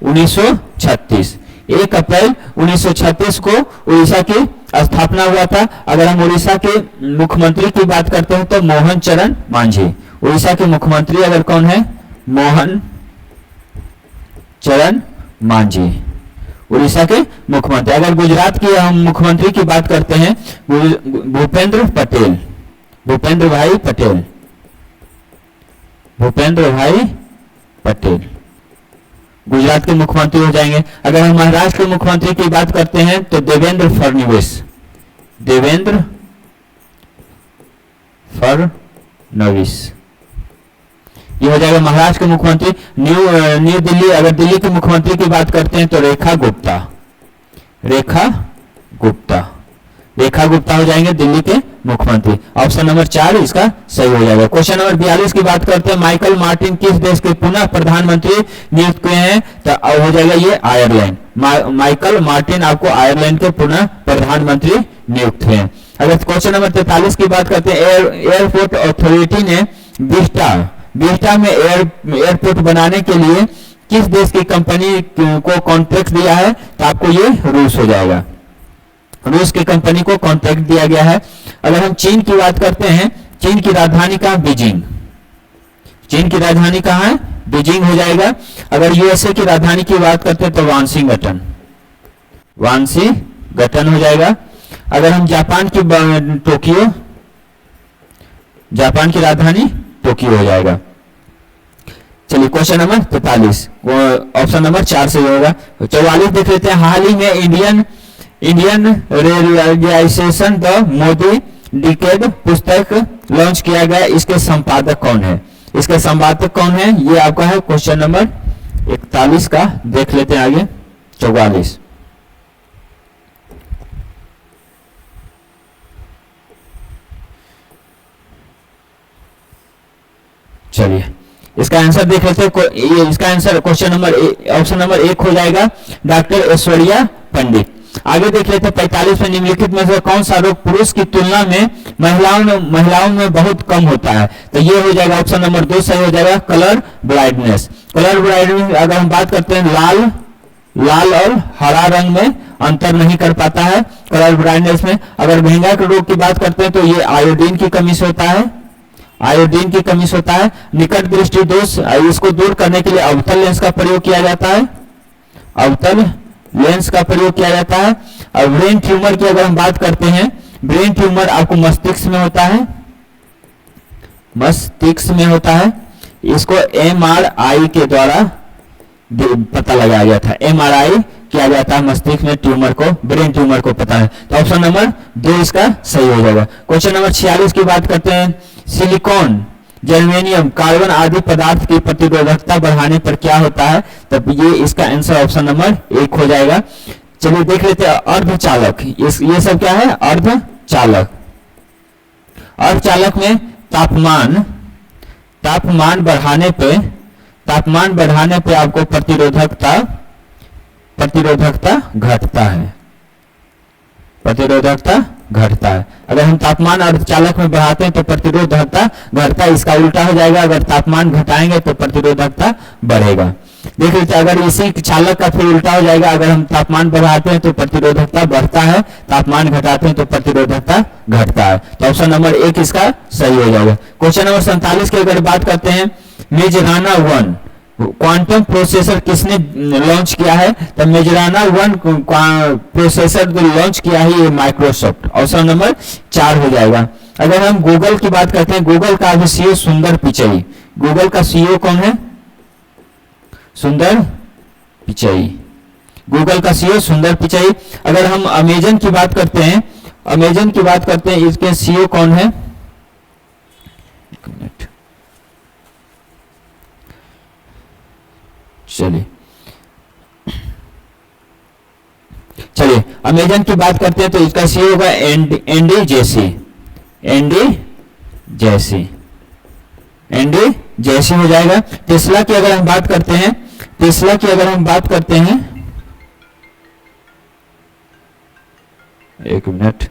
1936, 1 अप्रैल 1936 को उड़ीसा की स्थापना हुआ था। अगर हम उड़ीसा के मुख्यमंत्री की बात करते हैं तो मोहन चरण मांझी। उड़ीसा के मुख्यमंत्री अगर कौन है? मोहन चरण मांझी, उड़ीसा के मुख्यमंत्री। अगर गुजरात की हम मुख्यमंत्री की बात करते हैं, भूपेंद्र भाई पटेल गुजरात के मुख्यमंत्री हो जाएंगे। अगर हम महाराष्ट्र के मुख्यमंत्री की बात करते हैं तो देवेंद्र फडणवीस ये हो जाएगा महाराष्ट्र के मुख्यमंत्री। न्यू दिल्ली, अगर दिल्ली के मुख्यमंत्री की बात करते हैं तो रेखा गुप्ता हो जाएंगे दिल्ली के मुख्यमंत्री। ऑप्शन नंबर 4 इसका सही हो जाएगा। क्वेश्चन नंबर 42 की बात करते हैं, माइकल मार्टिन किस देश के पुनः प्रधानमंत्री नियुक्त हुए हैं? तो हो जाएगा ये आयरलैंड। माइकल मार्टिन आपको आयरलैंड के पुनः प्रधानमंत्री नियुक्त हुए हैं। अगर क्वेश्चन नंबर 43 की बात करते हैं, एयरपोर्ट अथॉरिटी ने बिस्टा में एयरपोर्ट बनाने के लिए किस देश की कंपनी को कॉन्ट्रैक्ट दिया है? तो आपको ये रूस हो जाएगा। रूस की कंपनी को कॉन्ट्रैक्ट दिया गया है। अगर हम चीन की बात करते हैं, चीन की राजधानी कहां? बीजिंग। चीन की राजधानी कहां है? बीजिंग हो जाएगा। अगर यूएसए की राजधानी की बात करते हैं तो वाशिंगटन हो जाएगा। अगर हम जापान की राजधानी टोक्यो हो जाएगा। चलिए क्वेश्चन नंबर 43 ऑप्शन नंबर 4 से होगा। 44 देख लेते हैं, हाल ही में Indian realisation the Modi decade पुस्तक लॉन्च किया गया। इसके संपादक कौन है? ये आपका है क्वेश्चन नंबर 41 का। देख लेते हैं आगे 44। चलिए इसका आंसर देख लेते हैं। इसका answer question number option number 1 हो जाएगा, डॉक्टर ऐश्वर्या पंडित। आगे देख लेते हैं 45 में निम्नलिखित में से कौन सा रोग पुरुष की तुलना में महिलाओं में बहुत कम होता है? तो ये हो जाएगा ऑप्शन नंबर 2 सही हो जाएगा, कलर ब्लाइंडनेस। अगर हम बात करते हैं लाल और हरा रंग में अंतर नहीं कर पाता है कलर ब्लाइंडनेस में। अगर महंगा के रोग की बात करते हैं तो ये आयोडीन की कमी से होता है। निकट दृष्टि दोष, इसको दूर करने के लिए अवतल लेंस का प्रयोग किया जाता है। अवतल लेंस का प्रयोग किया जाता है। और ब्रेन ट्यूमर की अगर हम बात करते हैं, ब्रेन ट्यूमर आपको मस्तिष्क में होता है, मस्तिष्क में होता है। इसको MRI के द्वारा पता लगाया गया था, MRI किया जाता है मस्तिष्क में ट्यूमर को, ब्रेन ट्यूमर को पता है। तो ऑप्शन नंबर 2 इसका सही हो जाएगा। क्वेश्चन नंबर 46 की बात करते हैं, सिलिकॉन, जर्मेनियम, कार्बन आदि पदार्थ की प्रतिरोधकता बढ़ाने पर क्या होता है, तब ये इसका आंसर ऑप्शन नंबर 1 हो जाएगा। चलिए देख लेते हैं अर्धचालक, ये सब क्या है, अर्धचालक। अर्धचालक में तापमान बढ़ाने पे आपको प्रतिरोधकता घटता है, प्रतिरोधकता घटता है। अगर हम तापमान अर्धचालक में बढ़ाते हैं तो प्रतिरोधकता घटता है, इसका उल्टा हो जाएगा, अगर तापमान घटाएंगे तो प्रतिरोधकता बढ़ेगा। देख लीजिए, अगर इसी चालक का फिर उल्टा हो जाएगा, अगर हम तापमान बढ़ाते हैं तो प्रतिरोधकता बढ़ता है, तापमान घटाते हैं तो प्रतिरोधकता घटता है। तो ऑप्शन नंबर 1 इसका सही हो जाएगा। क्वेश्चन नंबर 47 की अगर बात करते हैं, मेजराना 1 क्वांटम प्रोसेसर किसने लॉन्च किया है, तो मेजराना 1 प्रोसेसर जो लॉन्च किया है ये माइक्रोसॉफ्ट, ऑप्शन नंबर 4 हो जाएगा। अगर हम गूगल की बात करते हैं, गूगल का अभी सीईओ सुंदर पिचई, गूगल का सीईओ कौन है, सुंदर पिचई, गूगल का सीईओ सुंदर पिचई। अगर हम अमेजन की बात करते हैं, अमेजन की बात करते हैं, इसके सीईओ कौन है, एक मिनट, चलिए अमेजन की बात करते हैं तो इसका सीईओ होगा एंडी जेसी हो जाएगा। टेस्ला की अगर हम बात करते हैं, एक मिनट,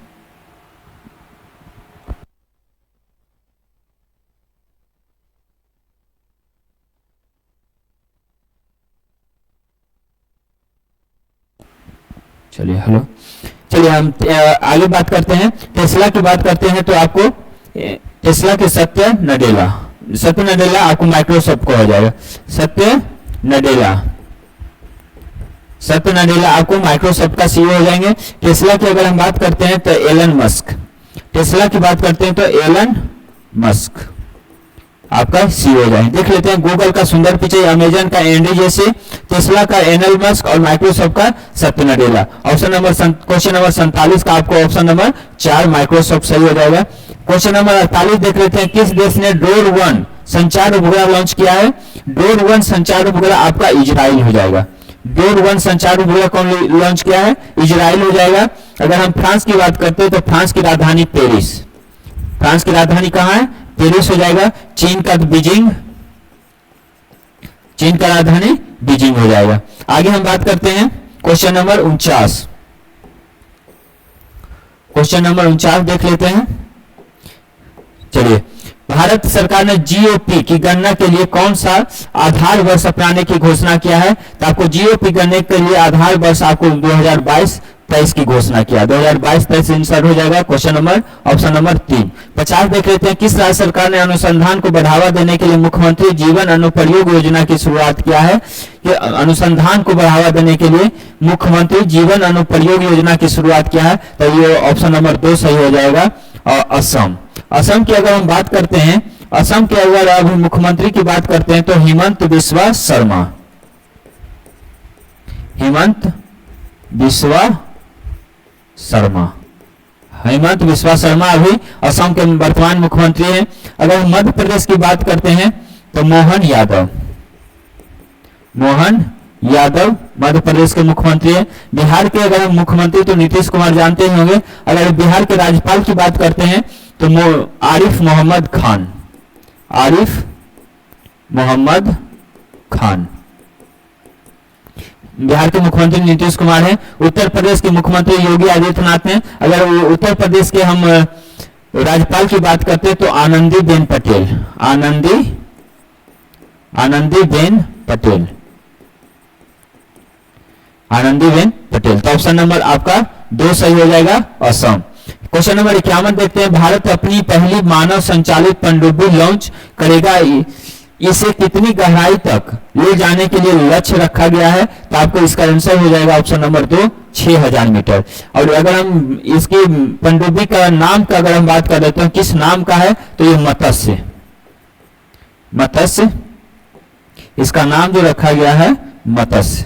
चलिए हेलो, चलिए हम आगे बात करते हैं। टेस्ला की बात करते हैं तो आपको टेस्ला के सत्य नडेला आपको माइक्रोसॉफ्ट को हो जाएगा, सत्य नडेला आपको माइक्रोसॉफ्ट का सीईओ हो जाएंगे। टेस्ला की अगर हम बात करते हैं तो एलन मस्क आपका सीईओ हो जाएंगे। देख लेते हैं, गूगल का सुंदर पिचई, अमेजन का एंडी जेसी, टेस्ला का एलन मस्क और माइक्रोसॉफ्ट का सत्य Nadella. Option number question number 47 का आपको ऑप्शन नंबर 4 माइक्रोसॉफ्ट सही हो जाएगा। क्वेश्चन नंबर 48 देख लेते हैं, किस देश ने डोर 1 संचार उपग्रह लॉन्च किया है, डोर 1 संचार उपग्रह आपका इजराइल हो जाएगा। डोर 1 संचार उपग्रह कौन लॉन्च किया है, इजराइल हो जाएगा। अगर हम फ्रांस की बात करते हैं तो फ्रांस की राजधानी पेरिस, फ्रांस की राजधानी कहां है, पेरिस हो जाएगा। चीन का राजधानी बीजिंग हो जाएगा। आगे हम बात करते हैं क्वेश्चन नंबर 49 देख लेते हैं। चलिए, भारत सरकार ने जीओपी की गणना के लिए कौन सा आधार वर्ष अपनाने की घोषणा किया है, तो आपको जीओपी गणना के लिए आधार वर्ष आपको 2022-23 की घोषणा किया, 2022-23 इंसर्ट हो जाएगा। Question number option number 3। 50 देख लेते हैं, किस राज्य सरकार ने अनुसंधान को बढ़ावा देने के लिए मुख्यमंत्री जीवन अनुप्रयोग योजना की शुरुआत किया है, कि अनुसंधान को बढ़ावा देने के लिए मुख्यमंत्री जीवन अनुप्रयोग योजना की शुरुआत किया है, तो ये ऑप्शन नंबर 2 सही हो जाएगा। और असम की अगर हम बात करते हैं, असम के अगर अब मुख्यमंत्री की बात करते हैं तो हेमंत बिस्वा शर्मा अभी असम के वर्तमान मुख्यमंत्री हैं। अगर मध्य प्रदेश की बात करते हैं तो मोहन यादव मध्य प्रदेश के मुख्यमंत्री हैं। बिहार के अगर हम मुख्यमंत्री तो नीतीश कुमार जानते ही होंगे। अगर बिहार के राज्यपाल की बात करते हैं तो आरिफ मोहम्मद खान बिहार के मुख्यमंत्री नीतीश कुमार हैं। उत्तर प्रदेश के मुख्यमंत्री योगी आदित्यनाथ हैं। अगर उत्तर प्रदेश के हम राज्यपाल की बात करते हैं तो आनंदीबेन पटेल। तो ऑप्शन नंबर आपका 2 सही हो जाएगा, असम। क्वेश्चन नंबर 51 देखते हैं, भारत अपनी पहली मानव संचालित पनडुब्बी लॉन्च करेगा इसे कितनी गहराई तक ले जाने के लिए लक्ष्य रखा गया है, तो आपको इसका आंसर हो जाएगा ऑप्शन नंबर 2, 6000 मीटर। और अगर हम इसकी पनडुब्बी का नाम का अगर हम बात कर लेते हैं किस नाम का है, तो ये मत्स्य, मत्स्य इसका नाम जो रखा गया है मत्स्य।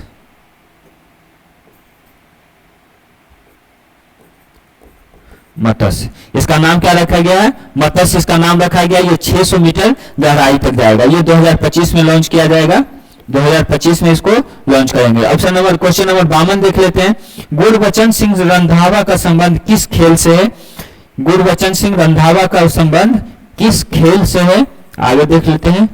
मत्स्य इसका नाम क्या रखा गया है, मत्स्य इसका नाम रखा गया। ये 600 मीटर गहराई तक जाएगा। ये 2025 में लॉन्च किया जाएगा, 2025 में इसको लॉन्च करेंगे। ऑप्शन नंबर क्वेश्चन नंबर 52 देख लेते हैं। गुरबचन सिंह रंधावा का संबंध किस खेल से है? गुरबचन सिंह रंधावा का संबंध किस खेल से है? आगे देख लेते हैं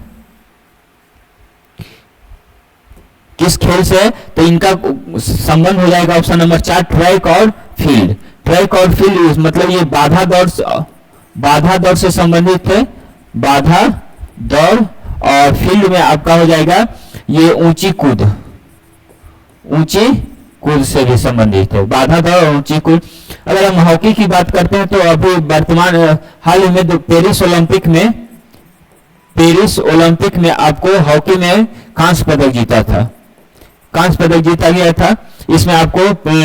किस खेल से है, तो इनका संबंध हो जाएगा ऑप्शन नंबर 4, ट्रैक और फील्ड। ट्रैक और फील्ड मतलब ये बाधा दौड़ से संबंधित है, बाधा दौड़। और फील्ड में आपका हो जाएगा ये ऊंची कूद से भी संबंधित है, बाधा दौड़ और ऊंची कूद। अगर हम हॉकी की बात करते हैं तो अभी वर्तमान हाल ही में पेरिस ओलंपिक में आपको हॉकी में कांस्य पदक जीता गया था। इसमें आपको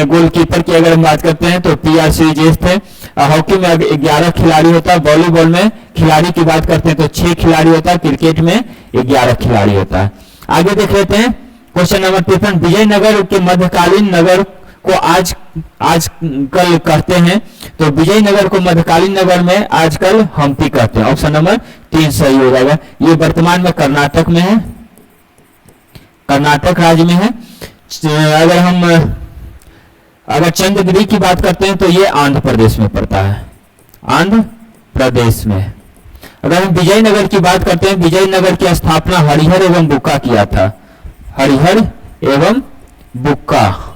गोलकीपर की अगर हम बात करते हैं तो PR सीरीज थे। हॉकी में 11 खिलाड़ी होता है, वॉलीबॉल में खिलाड़ी की बात करते हैं तो 6 खिलाड़ी होता है, क्रिकेट में 11 खिलाड़ी होता है। आगे देख लेते हैं क्वेश्चन नंबर 53। विजयनगर के मध्यकालीन नगर को आज कल कहते हैं, तो विजयनगर को मध्यकालीन नगर में आजकल हम्पी कहते हैं। ऑप्शन नंबर 3 सही हो जाएगा। ये वर्तमान में कर्नाटक में है, कर्नाटक राज्य में है। अगर चंद्रगिरी की बात करते हैं तो ये आंध्र प्रदेश में पड़ता है, आंध्र प्रदेश में। अगर हम विजयनगर की बात करते हैं, विजयनगर की स्थापना हरिहर एवं बुक्का किया था, हरिहर एवं बुक्का।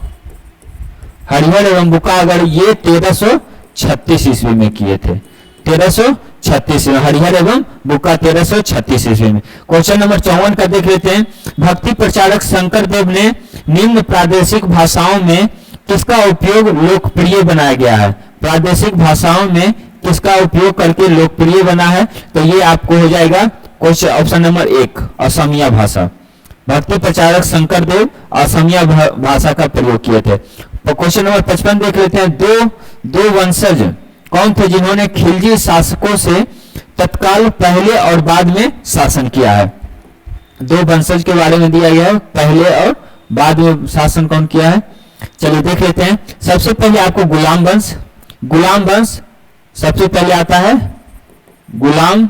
अगर ये 1336 ईस्वी में किए थे, 1336 हरिहर एवं बुक्का 1336 ईस्वी में। क्वेश्चन नंबर 54 का देख लेते हैं। भक्ति प्रचारक शंकर देव ने निम्न प्रादेशिक भाषाओं में किसका उपयोग लोकप्रिय बनाया गया है? प्रादेशिक भाषाओं में किसका उपयोग करके लोकप्रिय बना है? तो ये आपको हो जाएगा क्वेश्चन ऑप्शन नंबर 1, असमिया भाषा। भक्ति प्रचारक शंकर देव असमिया भाषा का प्रयोग किए थे। तो क्वेश्चन नंबर 55 देख लेते हैं। दो वंशज कौन थे जिन्होंने खिलजी शासकों से तत्काल पहले और बाद में शासन किया है? 2 वंशज के बारे में दिया गया है, पहले और बाद में शासन कौन किया है? चलिए देख लेते हैं। सबसे पहले आपको गुलाम वंश सबसे पहले आता है, गुलाम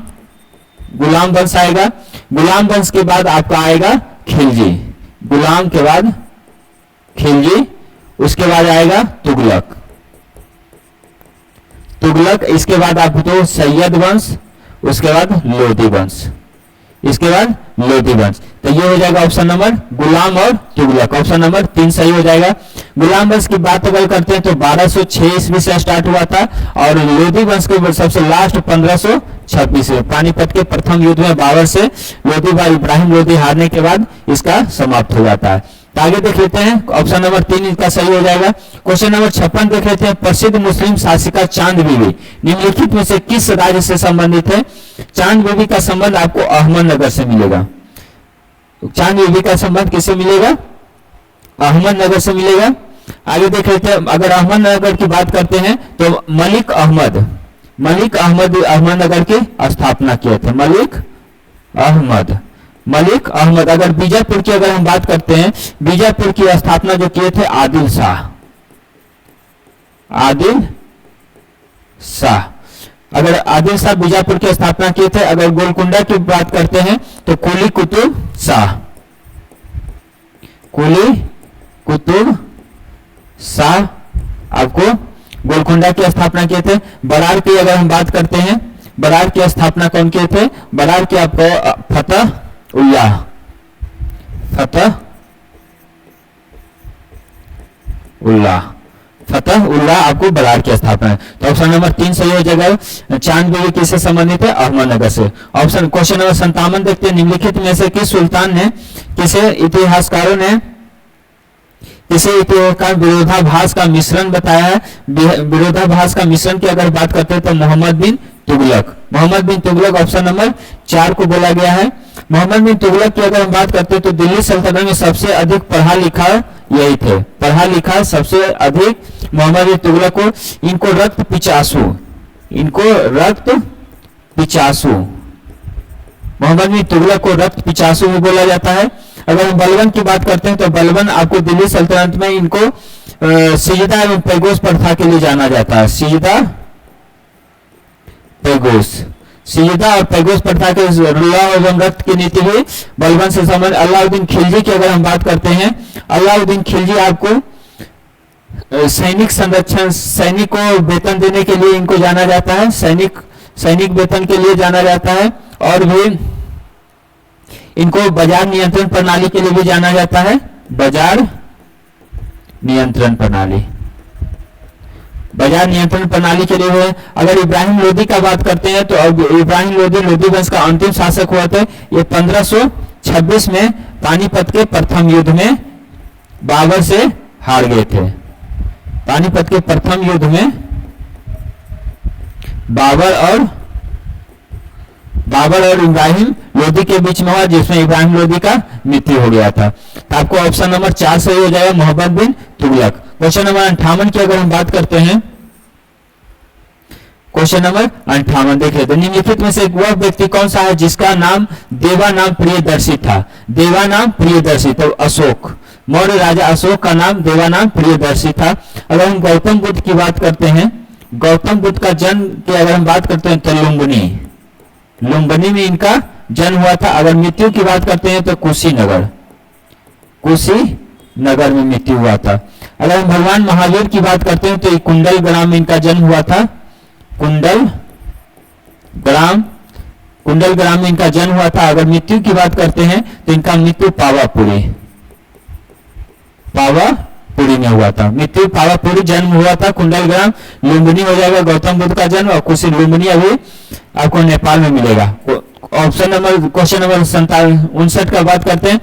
वंश आएगा। गुलाम वंश के बाद आपका आएगा खिलजी, गुलाम के बाद खिलजी, उसके बाद आएगा तुगलक, इसके बाद आपको सैयद वंश, उसके बाद लोधी वंश। तो ये हो जाएगा ऑप्शन नंबर गुलाम और तुगलक। ऑप्शन नंबर 3 सही हो जाएगा। गुलाम वंश की बात अगर करते हैं तो 1206 ईस्वी से स्टार्ट हुआ था और लोधी वंश के सबसे लास्ट 1526 में पानीपत के प्रथम युद्ध में बाबर से लोधी भाई इब्राहिम लोधी हारने के बाद इसका समाप्त हो जाता है। तो आगे देख लेते हैं ऑप्शन नंबर 3 इसका सही हो जाएगा। क्वेश्चन नंबर 56 देख लेते हैं। प्रसिद्ध मुस्लिम शासिका चांद बीबी निम्नलिखित में से किस राज्य से संबंधित है? चांद बीबी का संबंध आपको अहमदनगर से मिलेगा। चांद बीबी का संबंध किससे मिलेगा? अहमदनगर से मिलेगा। आगे देख लेते हैं। अगर अहमदनगर की बात करते हैं तो मलिक अहमद अहमदनगर की स्थापना किए थे। मलिक अहमद। अगर बीजापुर की अगर हम बात करते हैं, बीजापुर की स्थापना जो किए थे आदिल शाह। अगर आदिल शाह बीजापुर की स्थापना किए थे। अगर गोलकुंडा की बात करते हैं तो कुली कुतुब शाह आपको गोलकुंडा की स्थापना किए थे। बरार की अगर हम बात करते हैं, बरार की स्थापना कौन किए थे? बरार की आपको फतेह उल्लाह आपको बरार की स्थापना है। तो ऑप्शन नंबर 3 सही हो जाएगा। चांद बीबी किससे संबंधित है? अहमदनगर से। ऑप्शन क्वेश्चन नंबर 57 देखते हैं। निम्नलिखित में से किस सुल्तान ने किसे इतिहासकारों ने विरोधाभास का मिश्रण बताया है? विरोधाभास का मिश्रण की अगर बात करते हैं तो मोहम्मद बिन तुगलक ऑप्शन नंबर 4 को बोला गया है। मोहम्मद बिन तुगलक की अगर हम बात करते हैं तो दिल्ली सल्तनत में सबसे अधिक पढ़ा लिखा यही थे, पढ़ा लिखा सबसे अधिक मोहम्मद बिन तुगलक को। इनको रक्त पिचासु, इनको रक्त पिचासु, मोहम्मद बिन तुगलक को रक्त पिचासु भी बोला जाता है। अगर हम बलबन की बात करते हैं तो बलबन आपको दिल्ली सल्तनत में इनको सिजदा एवं पैगोस प्रथा के लिए जाना जाता है। सिजदा पैगोस, सिजदा और पैगोस प्रथा के एवं रक्त की नीति हुई बलबन से संबंध। अलाउद्दीन खिलजी की अगर हम बात करते हैं, अलाउद्दीन खिलजी आपको सैनिक संरक्षण, सैनिक को वेतन देने के लिए इनको जाना जाता है, सैनिक वेतन के लिए जाना जाता है। और भी इनको बाजार नियंत्रण प्रणाली के लिए भी जाना जाता है, बाजार नियंत्रण प्रणाली, बाजार नियंत्रण प्रणाली के लिए हुए। अगर इब्राहिम लोदी का बात करते हैं तो इब्राहिम लोदी लोदी वंश का अंतिम शासक हुआ था। ये 1526 में पानीपत के प्रथम युद्ध में बाबर से हार गए थे। पानीपत के प्रथम युद्ध में बाबर और इब्राहिम लोदी के बीच में हुआ, जिसमें इब्राहिम लोदी का मृत्यु हो गया था। तो आपको ऑप्शन नंबर 4 सही हो जाएगा, मोहम्मद बिन तुगलक। क्वेश्चन नंबर 58 की अगर हम बात करते हैं, क्वेश्चन नंबर 58 देख लेते हैं। निम्नलिखित में से वह व्यक्ति कौन सा है जिसका नाम देवानाम प्रियदर्शी था? देवानाम प्रियदर्शी, तो अशोक, मौर्य राजा अशोक का नाम देवानाम प्रियदर्शी था। अगर हम गौतम बुद्ध की बात करते हैं, गौतम बुद्ध का जन्म की अगर हम बात करते हैं तो लुम्बिनी में इनका जन्म हुआ था। अगर मृत्यु की बात करते हैं तो कुशीनगर में मृत्यु हुआ था। अगर हम भगवान महावीर की बात करते हैं तो कुंडल ग्राम में इनका जन्म हुआ था, कुंडल ग्राम में इनका जन्म हुआ था। अगर मृत्यु की बात करते हैं तो इनका मृत्यु पावापुरी में हुआ था, मृत्यु पावापुरी, जन्म हुआ था कुंडल ग्राम। लुम्बिनी हो जाएगा गौतम बुद्ध का जन्म, और कुशी लुम्बिनी अभी आपको नेपाल में मिलेगा। ऑप्शन नंबर क्वेश्चन नंबर 59 का बात करते हैं।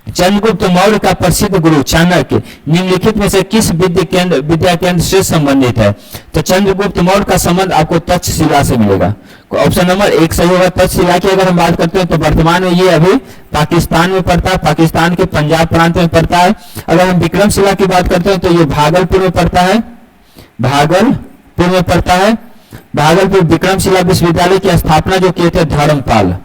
चंद्रगुप्त मौर्य का प्रसिद्ध गुरु चाणक्य निम्नलिखित में से किस विद्या केंद्र से संबंधित है? तो चंद्रगुप्त मौर्य का संबंध आपको तक्षशिला से मिलेगा। ऑप्शन नंबर 1 सही होगा। तक्षशिला की अगर हम बात करते हैं तो वर्तमान में ये अभी पाकिस्तान में पड़ता है, पाकिस्तान के पंजाब प्रांत में पड़ता है। अगर हम विक्रमशिला की बात करते हैं तो ये भागलपुर में पड़ता है, भागलपुर विक्रमशिला विश्वविद्यालय की स्थापना जो किए थे धर्मपाल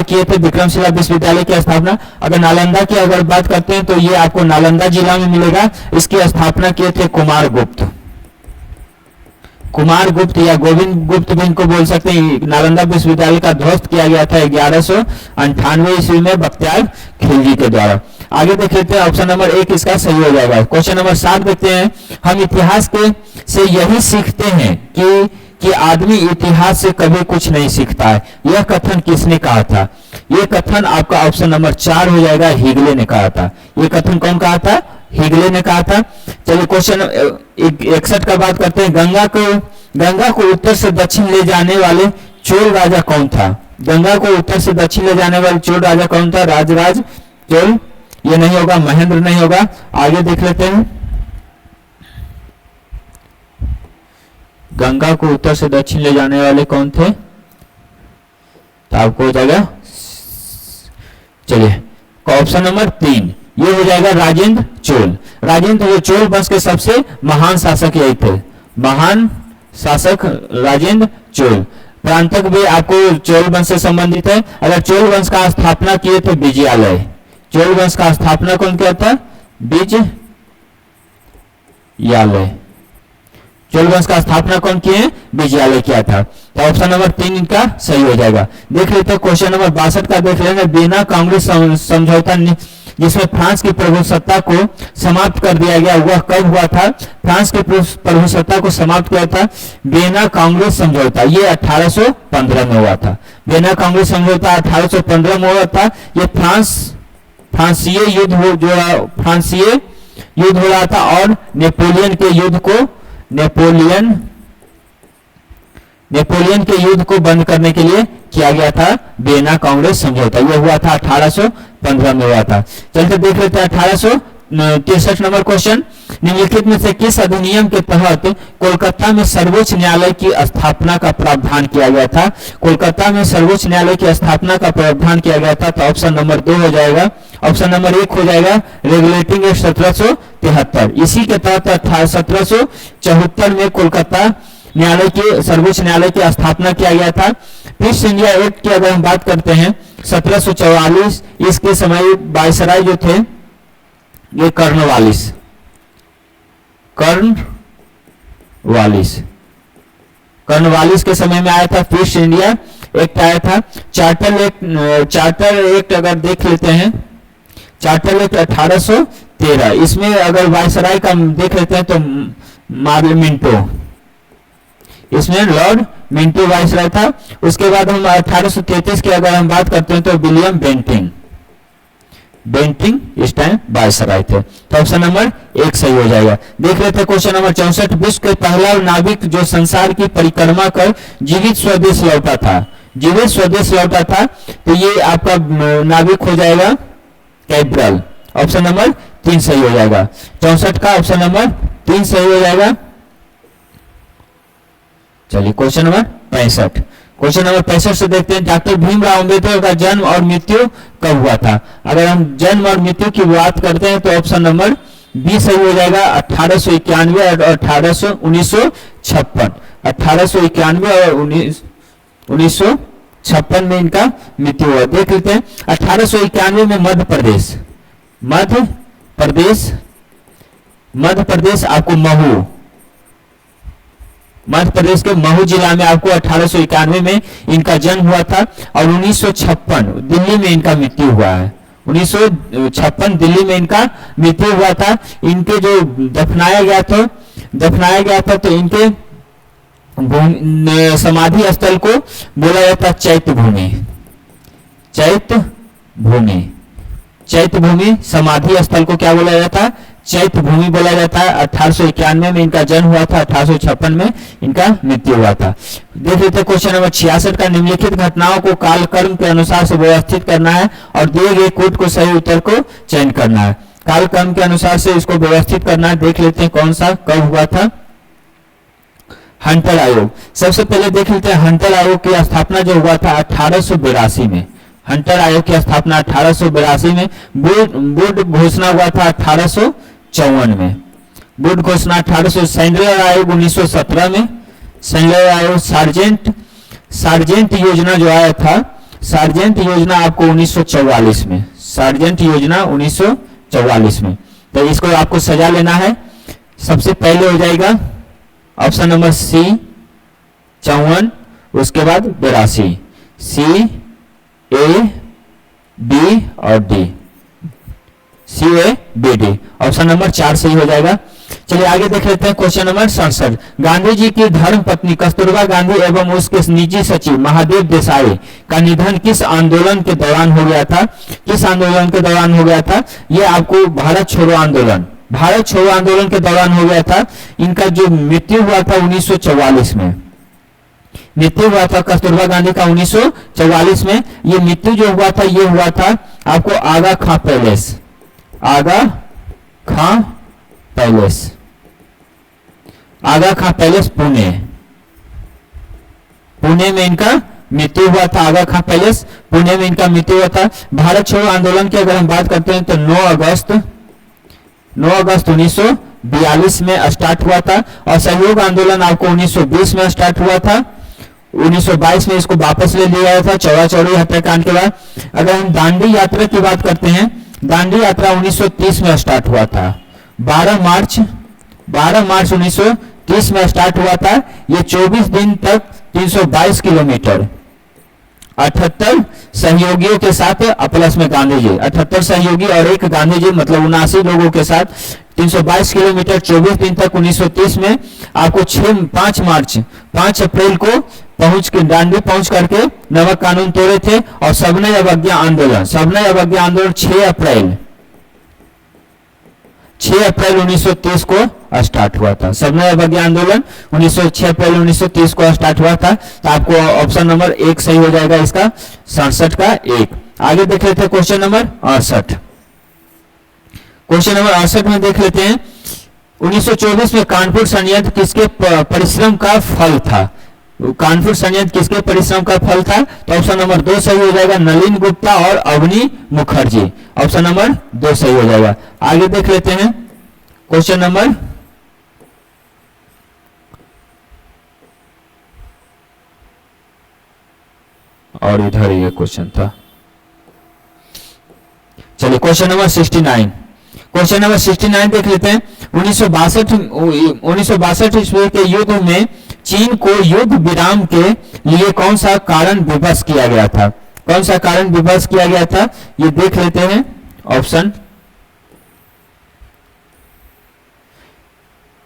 किए थे विक्रमशिला विश्वविद्यालय की स्थापना। अगर नालंदा की अगर बात करते हैं तो ये आपको नालंदा जिला में मिलेगा। इसकी स्थापना किए थे कुमार गुप्त या गोविंद गुप्त भी इनको बोल सकते हैं। नालंदा विश्वविद्यालय का ध्वस्त किया गया था 1198 ईस्वी में बख्तियार खिलजी के द्वारा। आगे देख लेते हैं, ऑप्शन नंबर 1 इसका सही हो जाएगा। क्वेश्चन नंबर 7 देखते हैं। हम इतिहास से यही सीखते हैं कि आदमी इतिहास से कभी कुछ नहीं सीखता है। यह कथन किसने कहा था? यह कथन आपका ऑप्शन नंबर 4 हो जाएगा, हिगले ने कहा था। यह कथन कौन कहा था? हिगले ने कहा था। चलिए क्वेश्चन 61 का बात करते हैं। गंगा को उत्तर से दक्षिण ले जाने वाले चोल राजा कौन था? गंगा को उत्तर से दक्षिण ले जाने वाले चोल राजा कौन था? राजराज चोल, ये नहीं होगा, महेंद्र नहीं होगा। आगे देख लेते हैं। गंगा को उत्तर से दक्षिण ले जाने वाले कौन थे? तो आपको हो जाएगा, चलिए ऑप्शन नंबर 3 ये हो जाएगा राजेंद्र चोल। राजेंद्र चोल वंश के सबसे महान शासक यही थे, महान शासक राजेंद्र चोल। प्रांतक भी आपको चोल वंश से संबंधित है। अगर चोल वंश का स्थापना किए थे विजयालय, चोल वंश का स्थापना कौन किया था? विजयालय। चोल वंश का स्थापना कौन किए हैं? विजयालय किया था। तो ऑप्शन नंबर 3 इनका सही हो जाएगा। देख लेते हैं क्वेश्चन नंबर 62 का देख लेंगे। वियना कांग्रेस समझौता जिसमें फ्रांस की प्रभुसत्ता को समाप्त कर दिया गया, वह कब हुआ था? फ्रांस की प्रभुसत्ता को समाप्त किया था वियना कांग्रेस समझौता, ये 1815 में हुआ था। वियना कांग्रेस समझौता 1815 में हुआ था। ये फ्रांसीय युद्ध हो रहा था और नेपोलियन के युद्ध को बंद करने के लिए किया गया था वियना कांग्रेस समझौता। यह हुआ था 1815 में हुआ था। चलते देख लेते हैं 1863 नंबर क्वेश्चन। निम्नलिखित में से किस अधिनियम के तहत कोलकाता में सर्वोच्च न्यायालय की स्थापना का प्रावधान किया गया था? कोलकाता में सर्वोच्च न्यायालय की स्थापना का प्रावधान किया गया था, तो ऑप्शन नंबर 2 हो जाएगा। ऑप्शन नंबर 1 हो जाएगा रेगुलेटिंग एक्ट 1773। इसी के तहत 1774 में कोलकाता न्यायालय के सर्वोच्च न्यायालय की स्थापना किया गया था। ईस्ट इंडिया एक्ट की अगर हम बात करते हैं 1744, इसके समय वायसराय जो थे ये कर्नवालिस के समय में आया था। ईस्ट इंडिया एक्ट आया था। चार्टर एक्ट अगर देख लेते हैं, चार्टर एक्ट 1813, इसमें अगर वायसराय का देख लेते हैं तो मिंटो, इसमें लॉर्ड मिंटो वायसराय था। उसके बाद हम 1833 की अगर हम बात करते हैं तो विलियम बेंटिंग इस टाइम वायसराय थे। तो ऑप्शन नंबर 1 सही हो जाएगा। देख लेते हैं क्वेश्चन नंबर 64। विश्व के पहला नाविक जो संसार की परिक्रमा कर जीवित स्वदेश लौटा था, तो ये आपका नाविक हो जाएगा कैब्रल। ऑप्शन नंबर 3 सही हो जाएगा। 64 का ऑप्शन नंबर 3 सही हो जाएगा। चलिए क्वेश्चन नंबर 65। क्वेश्चन नंबर 65 से देखते हैं, डॉक्टर भीमराव अंबेडकर का जन्म और मृत्यु कब हुआ था? अगर हम जन्म और मृत्यु की बात करते हैं तो ऑप्शन नंबर बी सही हो जाएगा। 1891 और 1956, 1891 और 1956 में इनका मृत्यु हुआ। देख लेते हैं 1891 में मध्य प्रदेश आपको मध्य प्रदेश के महू जिला में आपको 1891 में इनका जन्म हुआ था और 1956 दिल्ली में इनका मृत्यु हुआ है। 1956 दिल्ली में इनका मृत्यु हुआ था। इनके जो दफनाया गया था तो इनके समाधि स्थल को बोला जाता चैत्य भूमि समाधि स्थल को क्या बोला जाता? चैत्य भूमि बोला जाता है। 1891 में इनका जन्म हुआ था, 1856 में इनका मृत्यु हुआ था। देख लेते हैं क्वेश्चन नंबर 66 का, निम्नलिखित घटनाओं को कालक्रम के अनुसार से व्यवस्थित करना है और दिए गए कोड को सही उत्तर को चयन करना है। कालक्रम के अनुसार से इसको व्यवस्थित करना है। देख लेते हैं कौन सा कब हुआ था। हंटर आयोग, सबसे पहले देख लेते हैं हंटर आयोग की स्थापना जो हुआ था 1882 में। हंटर आयोग की स्थापना 1882 में। वुड घोषणा हुआ था 1854 में। वुड घोषणा 1800। सैंडलर आयोग 1917 में। सैंडलर आयोग सार्जेंट योजना जो आया था, सार्जेंट योजना आपको 1944 में। सार्जेंट योजना 1944 में। तो इसको आपको सजा लेना है। सबसे पहले हो जाएगा ऑप्शन नंबर सी 54, उसके बाद 82, सी ए बी और D, C A B D. Option number 4 सही हो जाएगा। चलिए आगे देख लेते हैं क्वेश्चन नंबर 67। गांधी जी की धर्म पत्नी कस्तूरबा गांधी एवं उसके निजी सचिव महादेव देसाई का निधन किस आंदोलन के दौरान हो गया था? किस आंदोलन के दौरान हो गया था? यह आपको भारत छोड़ो आंदोलन के दौरान हो गया था। इनका जो मृत्यु हुआ था 1944 में। मृत्यु हुआ था कस्तूरबा गांधी का 1944 में। ये मृत्यु जो हुआ था ये हुआ था आपको आगा खां पैलेस पुणे में इनका मृत्यु हुआ था। आगा खां पैलेस पुणे में इनका मृत्यु हुआ था। भारत छोड़ो आंदोलन की अगर हम बात करते हैं तो 9 अगस्त 1942 में स्टार्ट हुआ था और सहयोग आंदोलन आपको 1920 में स्टार्ट हुआ था। 1922 में इसको वापस ले लिया गया था चौरा चौरी हत्याकांड के बाद। अगर हम दांडी यात्रा की बात करते हैं, दांडी यात्रा 1930 में स्टार्ट हुआ था। 12 मार्च 1930 में स्टार्ट हुआ था। ये 24 दिन तक 322 किलोमीटर 78 सहयोगियों के साथ प्लस में गांधी जी 78 सहयोगी और एक गांधी जी मतलब 79 लोगों के साथ 322 किलोमीटर 24 दिन तक 1930 में आपको 5 अप्रैल को दांडी पहुंच करके नमक कानून तोड़े थे और सबने अवज्ञा आंदोलन 6 अप्रैल 1930 को स्टार्ट हुआ था। सबने अवज्ञा आंदोलन 6 अप्रैल 1930 को स्टार्ट हुआ था। तो आपको ऑप्शन नंबर 1 सही हो जाएगा इसका 67 का 1। आगे देख लेते हैं क्वेश्चन नंबर 68। क्वेश्चन नंबर 68 में देख लेते हैं 1924 में कानपुर संयंत्र किसके परिश्रम का फल था? कानपुर संयंत्र किसके परिश्रम का फल था? तो ऑप्शन नंबर 2 सही हो जाएगा, नलिन गुप्ता और अवनी मुखर्जी। ऑप्शन नंबर 2 सही हो जाएगा। आगे देख लेते हैं क्वेश्चन नंबर, और इधर ये क्वेश्चन था। चलिए क्वेश्चन नंबर 69, क्वेश्चन नंबर 69 देख लेते हैं। 1962 ईस्वी के युद्ध में चीन को युद्ध विराम के लिए कौन सा कारण विवश किया गया था? कौन सा कारण विवश किया गया था, ये देख लेते हैं। ऑप्शन,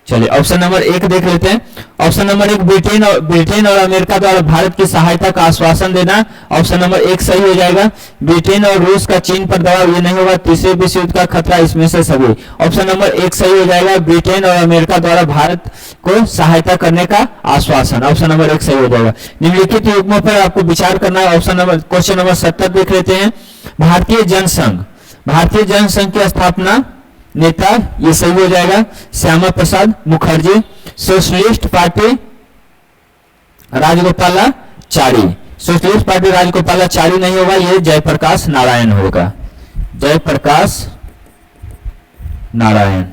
चलिए ऑप्शन नंबर 1 देख लेते हैं। ऑप्शन नंबर 1 ब्रिटेन और अमेरिका द्वारा भारत की सहायता का आश्वासन देना। ऑप्शन नंबर 1 सही हो जाएगा। ब्रिटेन और रूस का चीन पर दबाव, ये नहीं होगा। तीसरे विश्व युद्ध का खतरा, इसमें से सभी। ऑप्शन नंबर 1 सही हो जाएगा, ब्रिटेन और अमेरिका द्वारा भारत को सहायता करने का आश्वासन। ऑप्शन नंबर 1 सही हो जाएगा। निम्नलिखित युग्मों पर आपको विचार करना है। ऑप्शन नंबर, क्वेश्चन नंबर 70 देख लेते हैं। भारतीय जनसंघ की स्थापना नेता, ये सही हो जाएगा, Shyama Prasad Mukherjee. Socialist party Rajagopalachari, socialist party Rajagopalachari नहीं होगा, ये जयप्रकाश नारायण होगा। जयप्रकाश नारायण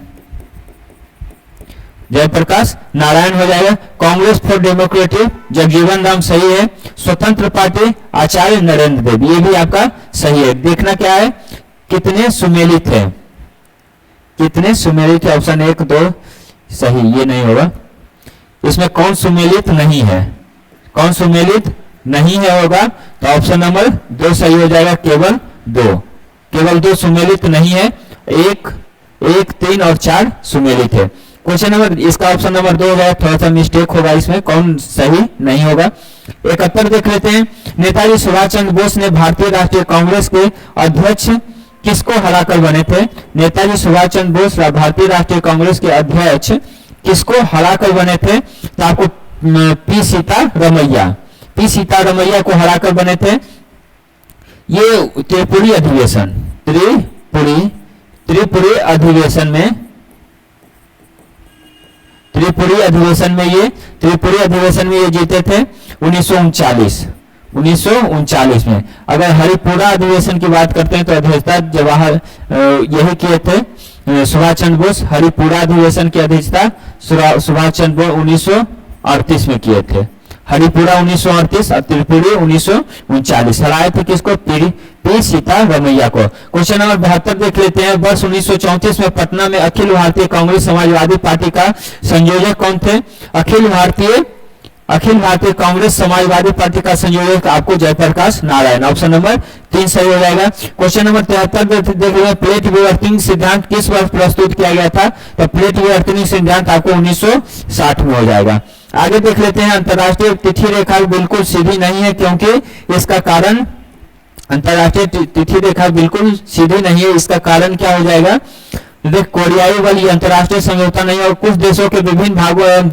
हो जाएगा। कांग्रेस फॉर डेमोक्रेटिक जगजीवन राम सही है। स्वतंत्र पार्टी आचार्य नरेंद्र देव, ये भी आपका सही है। देखना क्या है, कितने सुमेलित है, कितने सुमेलित है। ऑप्शन 1 2 सही, ये नहीं होगा। इसमें कौन सुमेलित नहीं है, कौन सुमेलित नहीं है होगा, तो ऑप्शन नंबर 2 सही हो जाएगा। केवल 2 सुमेलित नहीं है। 1 3 और 4 सुमेलित है। क्वेश्चन नंबर, इसका ऑप्शन नंबर 2 हो जाएगा, थोड़ा सा मिस्टेक होगा इसमें, कौन सही नहीं होगा। 71 देख लेते हैं। नेताजी सुभाष चंद्र बोस ने भारतीय राष्ट्रीय कांग्रेस के अध्यक्ष किसको हराकर बने थे? नेताजी सुभाष चंद्र बोस भारतीय राष्ट्रीय कांग्रेस के अध्यक्ष किसको हराकर बने थे? तो आपको पी सीतारमैया को हराकर बने थे। ये त्रिपुरी अधिवेशन में ये जीते थे 1939 में। अगर हरिपुरा अधिवेशन की बात करते हैं तो अध्यक्षता जवाहर यही किए थे, सुभाष चंद्र बोस। हरिपुरा अधिवेशन की अध्यक्षता सुभाष चंद्र बोस 1938 में किए थे। हरिपुरा 1938 और त्रिपुरी 1939। हराए थे किसको? पी सीतारमैया को। क्वेश्चन नंबर 72 देख लेते हैं। वर्ष 1934 में पटना में अखिल भारतीय कांग्रेस समाजवादी पार्टी का संयोजक कौन थे? अखिल भारतीय कांग्रेस समाजवादी पार्टी का संयोजक आपको जयप्रकाश नारायण। ऑप्शन नंबर 3 सही हो जाएगा। क्वेश्चन नंबर 73 देख रहे हैं। प्लेट विवर्तन सिद्धांत किस वर्ष प्रस्तुत किया गया था? तो प्लेट विवर्तन सिद्धांत आपको 1960 में हो जाएगा। आगे देख लेते हैं। अंतरराष्ट्रीय तिथि रेखा बिल्कुल सीधी नहीं है, क्योंकि इसका कारण, अंतरराष्ट्रीय तिथि रेखा बिल्कुल सीधी नहीं है, इसका कारण क्या हो जाएगा? कोरियाई बल ये अंतरराष्ट्रीय समझौता नहीं है। और कुछ देशों के विभिन्न भागों एवं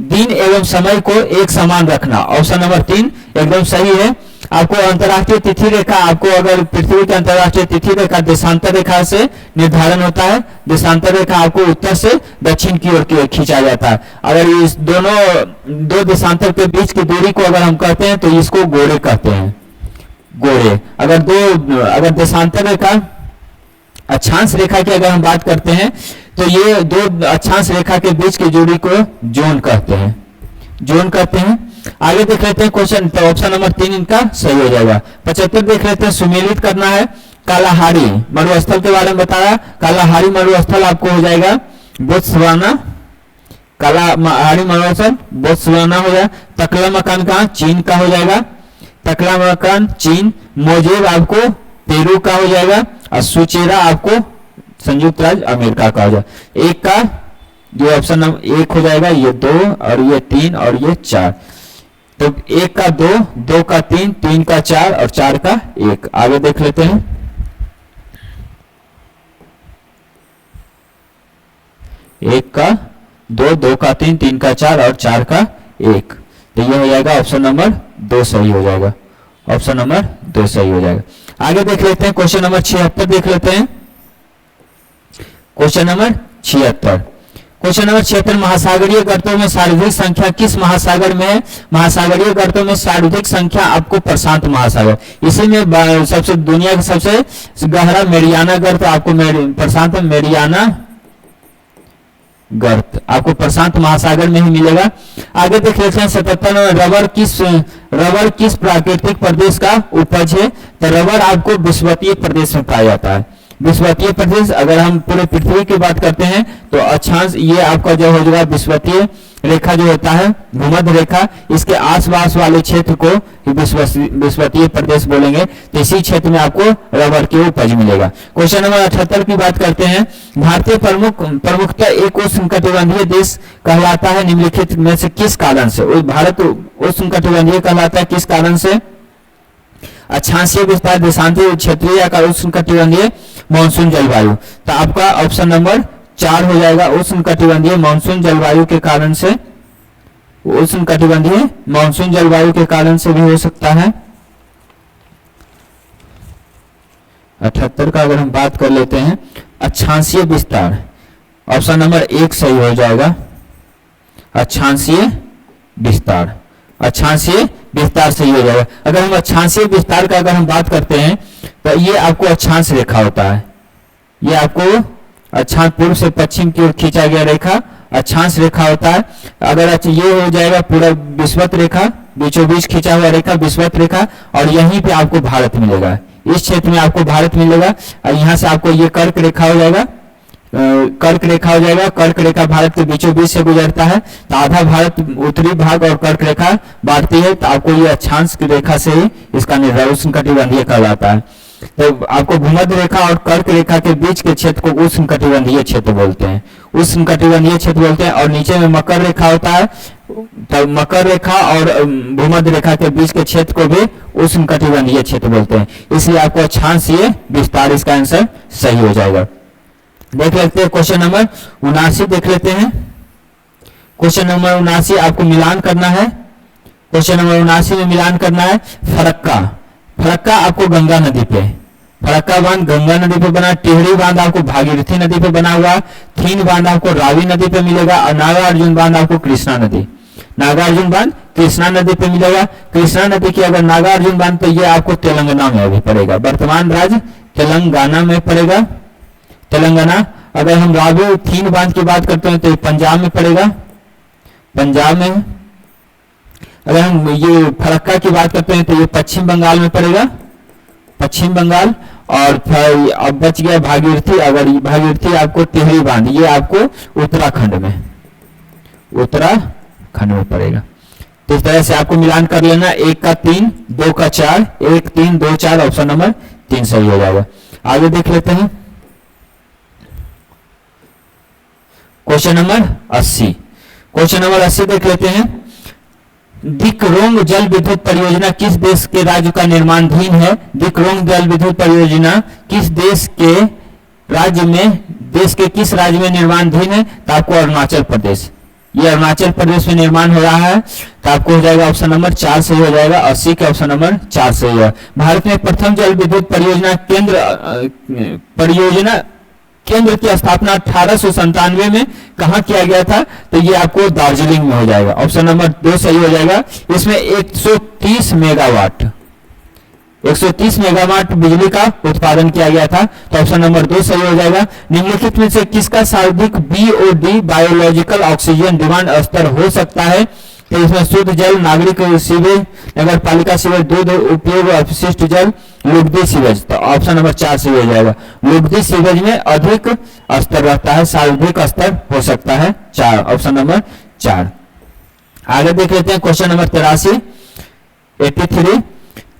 दिन एवं समय को एक समान रखना। ऑप्शन नंबर 3 एकदम सही है। आपको अंतरराष्ट्रीय तिथि रेखा, आपको अगर पृथ्वी की अंतरराष्ट्रीय तिथि रेखा देशांतर रेखा से निर्धारण होता है। देशांतर रेखा आपको उत्तर से दक्षिण की ओर खींचा जाता है। अगर इस दो देशांतर के बीच की दूरी को अगर हम कहते हैं तो इसको गोरे कहते हैं, गोरे। अगर देशांतर रेखा, अक्षांश रेखा की अगर हम बात करते हैं तो ये 2 अक्षांश रेखा के बीच की दूरी को जोन कहते हैं। आगे देख लेते हैं क्वेश्चन, तो ऑप्शन नंबर 3 इनका सही हो जाएगा। 75 देख लेते हैं। सुमेलित करना है। कालाहारी मरुस्थल के बारे में बताया। कालाहारी मरुस्थल आपको हो जाएगा बोत्सवाना। कालाहारी मरुस्थल बोत्सवाना हो जाएगा। तकला मकान कहाँ? चीन का हो जाएगा। तकला मकान चीन। मोजेब आपको पेरू का हो जाएगा। और सुचेरा आपको संयुक्त राज्य अमेरिका का हो जाएगा। एक का जो ऑप्शन नंबर 1 हो जाएगा, ये 2 और ये 3 और ये 4। तो 1 का 2, 2 का 3, 3 का 4 और 4 का 1। आगे देख लेते हैं। 1 का 2, 2 का 3, 3 का 4 और 4 का 1। तो ये हो जाएगा ऑप्शन नंबर 2 सही हो जाएगा। ऑप्शन नंबर 2 सही हो जाएगा। आगे देख लेते हैं क्वेश्चन नंबर 76 देख लेते हैं। Question number 76। क्वेश्चन नंबर 76, महासागरीय गर्तों में सर्वाधिक संख्या किस महासागर में है? महासागरीय गर्तों में सर्वाधिक संख्या आपको प्रशांत महासागर, इसी में सबसे दुनिया का सबसे गहरा मेरियाना गर्त आपको प्रशांत मेरियाना गर्त आपको प्रशांत महासागर में ही मिलेगा। आगे देख लेते हैं 77, रबर किस प्राकृतिक प्रदेश का उपज है? तो रबर आपको विषुवतीय प्रदेश में पाया जाता है। विषुवतीय प्रदेश, अगर हम पूरे पृथ्वी की बात करते हैं तो अक्षांश ये आपका जो हो जाएगा विषुवतीय रेखा जो होता है, भूमध्य रेखा, इसके आसपास वाले क्षेत्र को विषुवतीय प्रदेश बोलेंगे। तो इसी क्षेत्र में आपको रबर की उपज मिलेगा। क्वेश्चन नंबर 78 की बात करते हैं, भारतीय प्रमुखता एक उष्णकटिबंधीय देश कहलाता है निम्नलिखित में से किस कारण से? भारत उष्णकटिबंधीय कहलाता है किस कारण से? अक्षांशीय विस्तार, देशांतरीय, क्षेत्रीय या उष्णकटिबंधीय मानसून जलवायु। तो आपका ऑप्शन नंबर 4 हो जाएगा, उष्णकटिबंधीय मानसून जलवायु के कारण से। उष्णकटिबंधीय मानसून जलवायु के कारण से भी हो सकता है। 78 का अगर हम बात कर लेते हैं, अक्षांशीय विस्तार, ऑप्शन नंबर 1 सही हो जाएगा। अक्षांशीय विस्तार, अक्षांशीय विस्तार सही हो जाएगा। अगर हम अक्षांशीय विस्तार का अगर हम बात करते हैं तो ये आपको अक्षांश रेखा होता है। ये आपको अक्षांश पूर्व से पश्चिम की ओर खींचा गया रेखा अक्षांश रेखा होता है। अगर ये हो जाएगा पूरा विषुवत रेखा, बीचों बीच खींचा हुआ रेखा विषुवत रेखा, और यहीं पे आपको भारत मिलेगा। इस क्षेत्र में आपको भारत मिलेगा। और यहाँ से आपको ये कर्क रेखा हो जाएगा, कर्क रेखा हो जाएगा। कर्क रेखा भारत के बीचों बीच से गुजरता है, तो आधा भारत उत्तरी भाग और कर्क रेखा बांटती है। तो आपको ये अक्षांश की रेखा से ही इसका निर्धारण उष्णकटिबंधीय कहलाता है। तो आपको भूमध्य रेखा और कर्क रेखा के बीच के क्षेत्र को उष्णकटिबंधीय क्षेत्र बोलते हैं, उष्णकटिबंधीय क्षेत्र बोलते हैं। और नीचे में मकर रेखा होता है, तो मकर रेखा और भूमध्य रेखा के बीच के क्षेत्र को भी उष्णकटिबंधीय क्षेत्र बोलते हैं। इसलिए आपको अक्षांशीय विस्तार इसका आंसर सही हो जाएगा। देख लेते हैं क्वेश्चन नंबर 79 देख लेते हैं। क्वेश्चन नंबर 79 आपको मिलान करना है। क्वेश्चन नंबर 79 में मिलान करना है फरक्का। फरक्का आपको गंगा नदी पे, फरक्का बांध गंगा नदी पे बना, टिहरी बांध आपको भागीरथी नदी पे बना हुआ, थीन बांध आपको रावी नदी पे मिलेगा, और नागार्जुन बांध आपको कृष्णा नदी, नागार्जुन बांध कृष्णा नदी पे मिलेगा। कृष्णा नदी की अगर नागार्जुन बांध तो ये आपको तेलंगाना में अभी पड़ेगा, वर्तमान राज्य तेलंगाना में पड़ेगा, तेलंगाना। अगर हम रावी थीन बांध की बात करते हैं तो ये पंजाब में पड़ेगा, पंजाब में। अगर हम ये फरक्का की बात करते हैं तो ये पश्चिम बंगाल में पड़ेगा, पश्चिम बंगाल। और फिर अब बच गया भागीरथी। अगर भागीरथी आपको टिहरी बांध, ये आपको उत्तराखंड में, उत्तराखंड में पड़ेगा। तो इस तरह से आपको मिलान कर लेना, 1 का 3, 2 का 4, 1 3 2 4, ऑप्शन नंबर 3 सही हो जाएगा। आगे देख लेते हैं क्वेश्चन नंबर 80। क्वेश्चन नंबर 80 देख लेते हैं। डिक्रोंग जल विद्युत परियोजना किस देश के राज्य का निर्माणाधीन है? डिक्रोंग जल विद्युत परियोजना किस देश के राज्य में, देश के किस राज्य में निर्माणाधीन है? तो आपको अरुणाचल प्रदेश, ये अरुणाचल प्रदेश में निर्माण हो रहा है। तो आपको हो जाएगा ऑप्शन नंबर 4 सही हो जाएगा। 80 के ऑप्शन नंबर 4 सही है। भारत में प्रथम जल विद्युत परियोजना केंद्र की स्थापना 1897 में कहां किया गया था? तो ये आपको दार्जिलिंग में हो जाएगा, ऑप्शन नंबर 2 सही हो जाएगा। इसमें 130 मेगावाट 130 मेगावाट बिजली का उत्पादन किया गया था। तो ऑप्शन नंबर 2 सही हो जाएगा। निम्नलिखित में से किसका सर्वाधिक BOD बायोलॉजिकल ऑक्सीजन डिमांड स्तर हो सकता है? तो इसमें शुद्ध जल, नागरिक सीवेज, नगर पालिका सीवेज, दूध उपयोग, अपशिष्ट जल, लुगदी सीवेज। तो ऑप्शन नंबर 4 सही हो जाएगा। लुगदी सीवेज में अधिक स्तर रहता है, सर्वाधिक स्तर हो सकता है 4, ऑप्शन नंबर 4। आगे देख लेते हैं क्वेश्चन नंबर 83।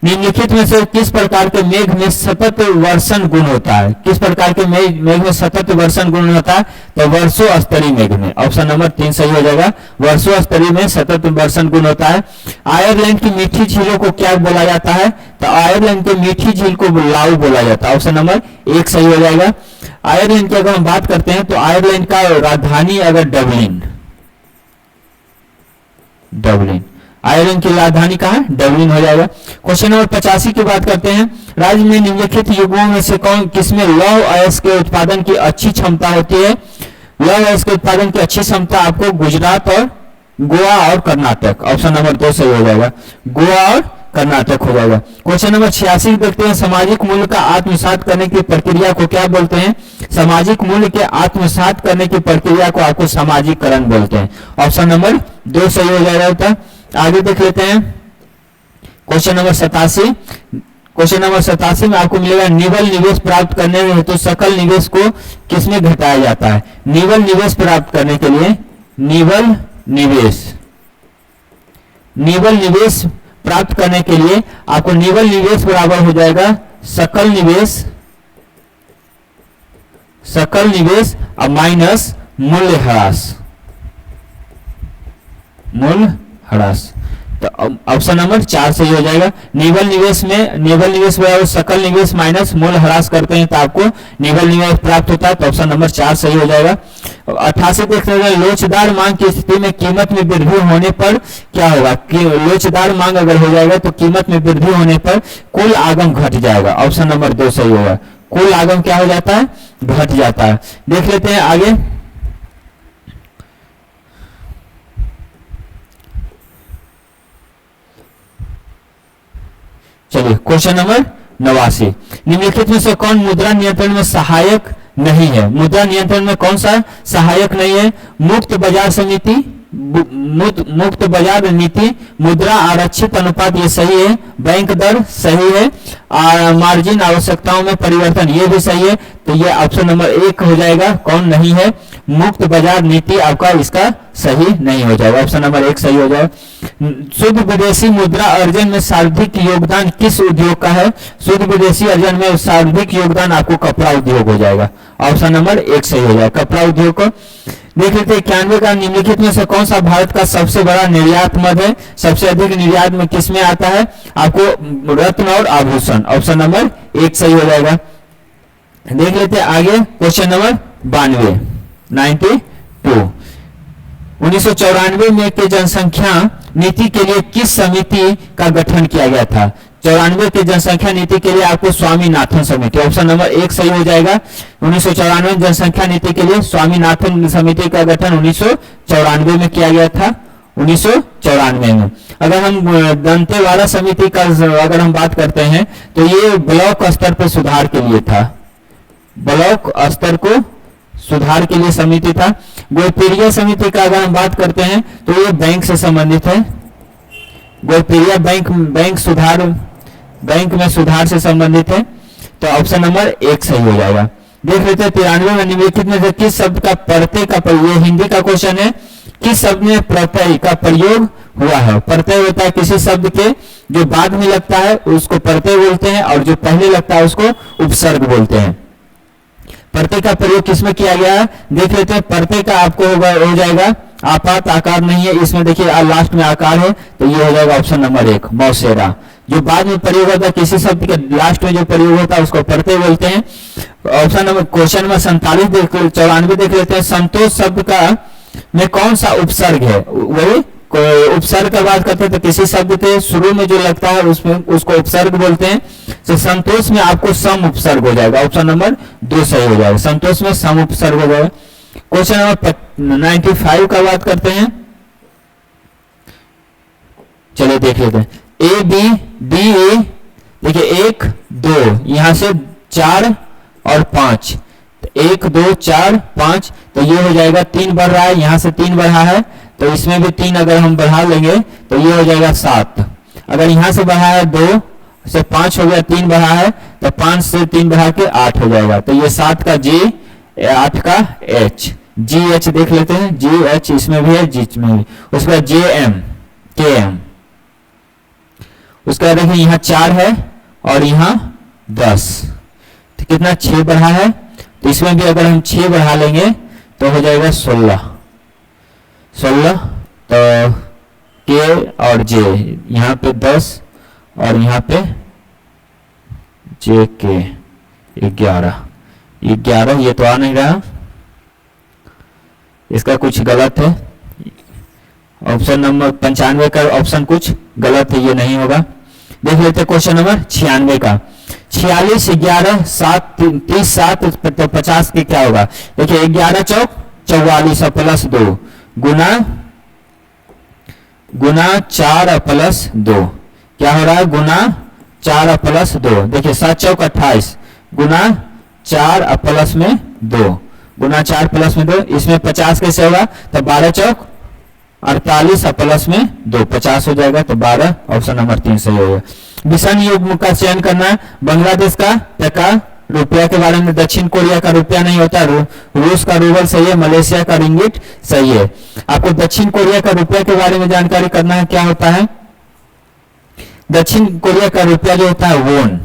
निम्नलिखित में से किस प्रकार के मेघ में सतत वर्षण गुण होता है? किस प्रकार के मेघ में सतत वर्षण गुण होता है? तो वर्षो स्तरीय मेघ में, ऑप्शन नंबर 3 सही हो जाएगा। वर्षो स्तरीय में सतत वर्षण गुण होता है। आयरलैंड की मीठी झीलों को क्या बोला जाता है? तो आयरलैंड की मीठी झील को लाऊ बोला जाता है, ऑप्शन नंबर 1 सही हो जाएगा। आयरलैंड की अगर हम बात करते हैं तो आयरलैंड का राजधानी अगर डबलिन, आयरलैंड की राजधानी कहाँ है? डबलिन हो जाएगा। क्वेश्चन नंबर 85 की बात करते हैं। राज्य में निम्नलिखित युगों में से किसमें लौह अयस्क के उत्पादन की अच्छी क्षमता होती है? लौह अयस्क के उत्पादन की अच्छी क्षमता आपको गुजरात और गोवा और कर्नाटक, ऑप्शन नंबर 2 सही हो जाएगा, गोवा और कर्नाटक हो जाएगा। क्वेश्चन नंबर 86 देखते हैं, सामाजिक मूल्य का आत्मसात करने की प्रक्रिया को क्या बोलते हैं? सामाजिक मूल्य के आत्मसात करने की प्रक्रिया को आपको सामाजिकरण बोलते हैं, ऑप्शन नंबर 2 सही हो जाएगा। आगे देख लेते हैं क्वेश्चन नंबर 87। क्वेश्चन नंबर 87 में आपको मिलेगा, निवल निवेश प्राप्त करने हेतु तो सकल निवेश को किसमें घटाया जाता है? निवल निवेश प्राप्त करने के लिए निवल निवेश प्राप्त करने के लिए आपको निवल निवेश बराबर हो जाएगा सकल निवेश और माइनस मूल्य ह्रास। तो ऑप्शन नंबर 4 सही हो जाएगा। निवल निवेश बराबर सकल निवेश माइनस मूल्य ह्रास करते हैं तो आपको निवल निवेश प्राप्त होता है, तो ऑप्शन नंबर 4 सही हो जाएगा। 88 देख रहे हैं, लोचदार मांग की स्थिति में कीमत में वृद्धि होने पर क्या होगा? लोचदार मांग अगर हो जाएगा तो कीमत में वृद्धि होने पर कुल आगम घट जाएगा, ऑप्शन नंबर 2 सही होगा। कुल आगम क्या हो जाता है? घट जाता है। देख लेते हैं आगे, चलिए क्वेश्चन नंबर 89, निम्नलिखित में से कौन मुद्रा नियंत्रण में सहायक नहीं है? मुद्रा नियंत्रण में कौन सा सहायक नहीं है? मुक्त बाजार नीति, मुद्रा आरक्षित अनुपात ये सही है, बैंक दर सही है, मार्जिन आवश्यकताओं में परिवर्तन ये भी सही है, तो ये ऑप्शन नंबर 1 हो जाएगा। कौन नहीं है? मुक्त बाजार नीति आपका इसका सही नहीं हो जाएगा, ऑप्शन नंबर 1 सही हो जाएगा। शुद्ध विदेशी मुद्रा अर्जन में सर्वाधिक योगदान किस उद्योग का है? शुद्ध विदेशी अर्जन में सर्वाधिक योगदान आपको कपड़ा उद्योग हो जाएगा, ऑप्शन नंबर 1 सही हो जाएगा, कपड़ा उद्योग को। देख लेते हैं 91 का, निम्नलिखित में से कौन सा भारत का सबसे बड़ा निर्यात मद है? सबसे अधिक निर्यात में किसमें आता है? आपको रत्न और आभूषण, ऑप्शन नंबर 1 सही हो जाएगा। देख लेते हैं आगे क्वेश्चन नंबर 92 1994 में के जनसंख्या नीति के लिए किस समिति का गठन किया गया था? 94 के जनसंख्या नीति के लिए आपको स्वामीनाथन समिति, ऑप्शन नंबर 1 सही हो जाएगा। 1994 जनसंख्या नीति के लिए स्वामीनाथन समिति का गठन 1994 में किया गया था, 1994 में। अगर हम दंतेवाड़ा समिति का अगर हम बात करते हैं तो ये ब्लॉक स्तर पर सुधार के लिए था, ब्लॉक स्तर को सुधार के लिए समिति था। गोलपीरिया समिति का अगर हम बात करते हैं तो ये बैंक से संबंधित है, गोलपीरिया बैंक में सुधार से संबंधित है, तो ऑप्शन नंबर 1 सही हो जाएगा। देख लेते हैं 93 में निम्नलिखित में से किस शब्द का प्रत्यय का प्रयोग, ये हिंदी का क्वेश्चन है, किस शब्द में प्रत्यय का प्रयोग हुआ है? प्रत्यय होता है किसी शब्द के जो बाद में लगता है उसको प्रत्यय बोलते हैं, और जो पहले लगता है उसको उपसर्ग बोलते हैं। प्रत्यय का प्रयोग किसमें किया गया है? देख लेते हैं, प्रत्यय का आपको हो जाएगा आपात आकार नहीं है, इसमें देखिए लास्ट में आकार है, तो ये हो जाएगा ऑप्शन नंबर 1 मौसेरा। जो बाद में प्रयोग होता है किसी शब्द के लास्ट में जो प्रयोग होता है उसको प्रत्यय बोलते हैं। ऑप्शन नंबर क्वेश्चन नंबर 94 देख लेते हैं, संतोष शब्द का में कौन सा उपसर्ग है? वही उपसर्ग का बात करते हैं तो किसी शब्द के शुरू में जो लगता है उसमें उसको उपसर्ग बोलते हैं। तो संतोष में आपको सम उपसर्ग हो जाएगा, ऑप्शन नंबर 2 सही हो जाएगा, संतोष में सम उपसर्ग हो जाएगा। क्वेश्चन नंबर 95 का बात करते हैं, चलिए देख लेते हैं। ए बी डी ए, देखिए 1 2 यहां से 4 और 5, 1 2 4 5, तो ये हो जाएगा 3 बढ़ रहा है, यहां से 3 बढ़ा है तो इसमें भी 3 अगर हम बढ़ा लेंगे तो ये हो जाएगा 7। अगर यहां से बढ़ा है 2 से 5 हो गया, 3 बढ़ा है तो 5 से 3 बढ़ा के 8 हो जाएगा, तो ये 7 का जी, 8 का एच, जी एच देख लेते हैं, जी एच इसमें भी है, जी में भी। उसका जे एम के एम, उसका देखिए यहाँ 4 है और यहाँ 10, तो कितना 6 बढ़ा है, तो इसमें भी अगर हम 6 बढ़ा लेंगे तो हो जाएगा 16, तो के और जे, यहाँ पे 10 और यहाँ पे जे के 11, ये तो आ नहीं रहा, इसका कुछ गलत है, ऑप्शन नंबर 95 का ऑप्शन कुछ गलत है, ये नहीं होगा। देख लेते हैं क्वेश्चन नंबर 96 का, 46 11 7 30 7 तो 50 के क्या होगा? देखिए 11 चौक 44 और प्लस 2 गुना 4 और प्लस 2, क्या हो रहा है गुना 4 और प्लस 2, देखिए 7 चौक 28 गुना 4 और प्लस में 2 गुना 4 प्लस में 2, इसमें 50 कैसे होगा, तो 12 चौक 48 और प्लस में 2 50 हो जाएगा, तो 12 ऑप्शन नंबर 3 सही होगा। विषम युग्म का चयन करना है, बांग्लादेश का टका, रुपया के बारे में, दक्षिण कोरिया का रुपया नहीं होता, रूस का रूबल सही है, मलेशिया का रिंगिट सही है। आपको दक्षिण कोरिया का रुपया के बारे में जानकारी करना है, क्या होता है, दक्षिण कोरिया का रुपया जो होता है वोन,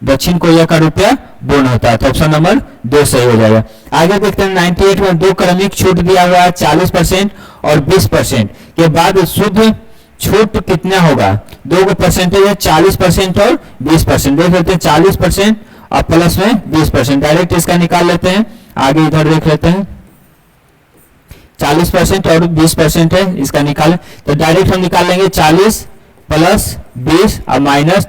दक्षिण कोरिया का रुपया वोन होता है, तो ऑप्शन नंबर 2 सही हो जाएगा। आगे देखते हैं 98 में 2 क्रमिक छूट दिया हुआ है 40% और 20% के बाद शुद्ध छूट कितना होगा, 2 परसेंटेज है 40% और 20%, देख लेते हैं 40% और प्लस में 20%, डायरेक्ट इसका निकाल लेते हैं, आगे इधर देख लेते हैं 40% और 20% है, इसका निकालें तो डायरेक्ट हम निकाल लेंगे 40 प्लस 20 और माइनस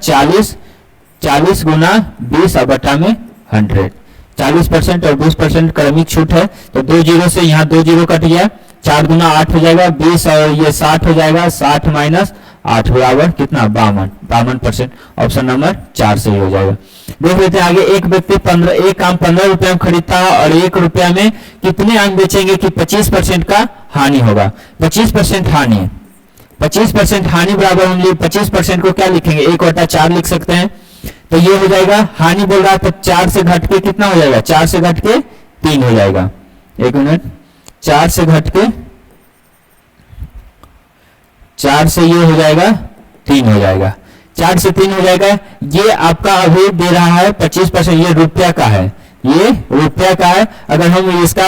40 गुना 20 और बटा में 100, 40% और 20% क्रमिक छूट है, तो 2 जीरो से यहाँ 2 जीरो कट गया, 4 गुना 8 हो जाएगा 20 और ये 60 हो जाएगा, 60 माइनस 8 बराबर कितना 52%, ऑप्शन नंबर 4 सही हो जाएगा। देख लेते हैं आगे, एक व्यक्ति एक आम 15 रुपए में खरीदता है और 1 रुपया में कितने आम बेचेंगे कि 25% का हानि होगा, 25% हानि, 25% हानि बराबर हम 25% को क्या लिखेंगे 1/4 लिख सकते हैं, तो ये हो जाएगा हानि बोल रहा है, तो 4 से घट के कितना हो जाएगा, 4 से घट के 3 हो जाएगा, 1 मिनट, 4 से घट के 4 से ये हो जाएगा 3 हो जाएगा, 4 से 3 हो जाएगा। ये आपका अभी दे रहा है 25%, ये रुपया का है, ये रुपया का है। अगर हम इसका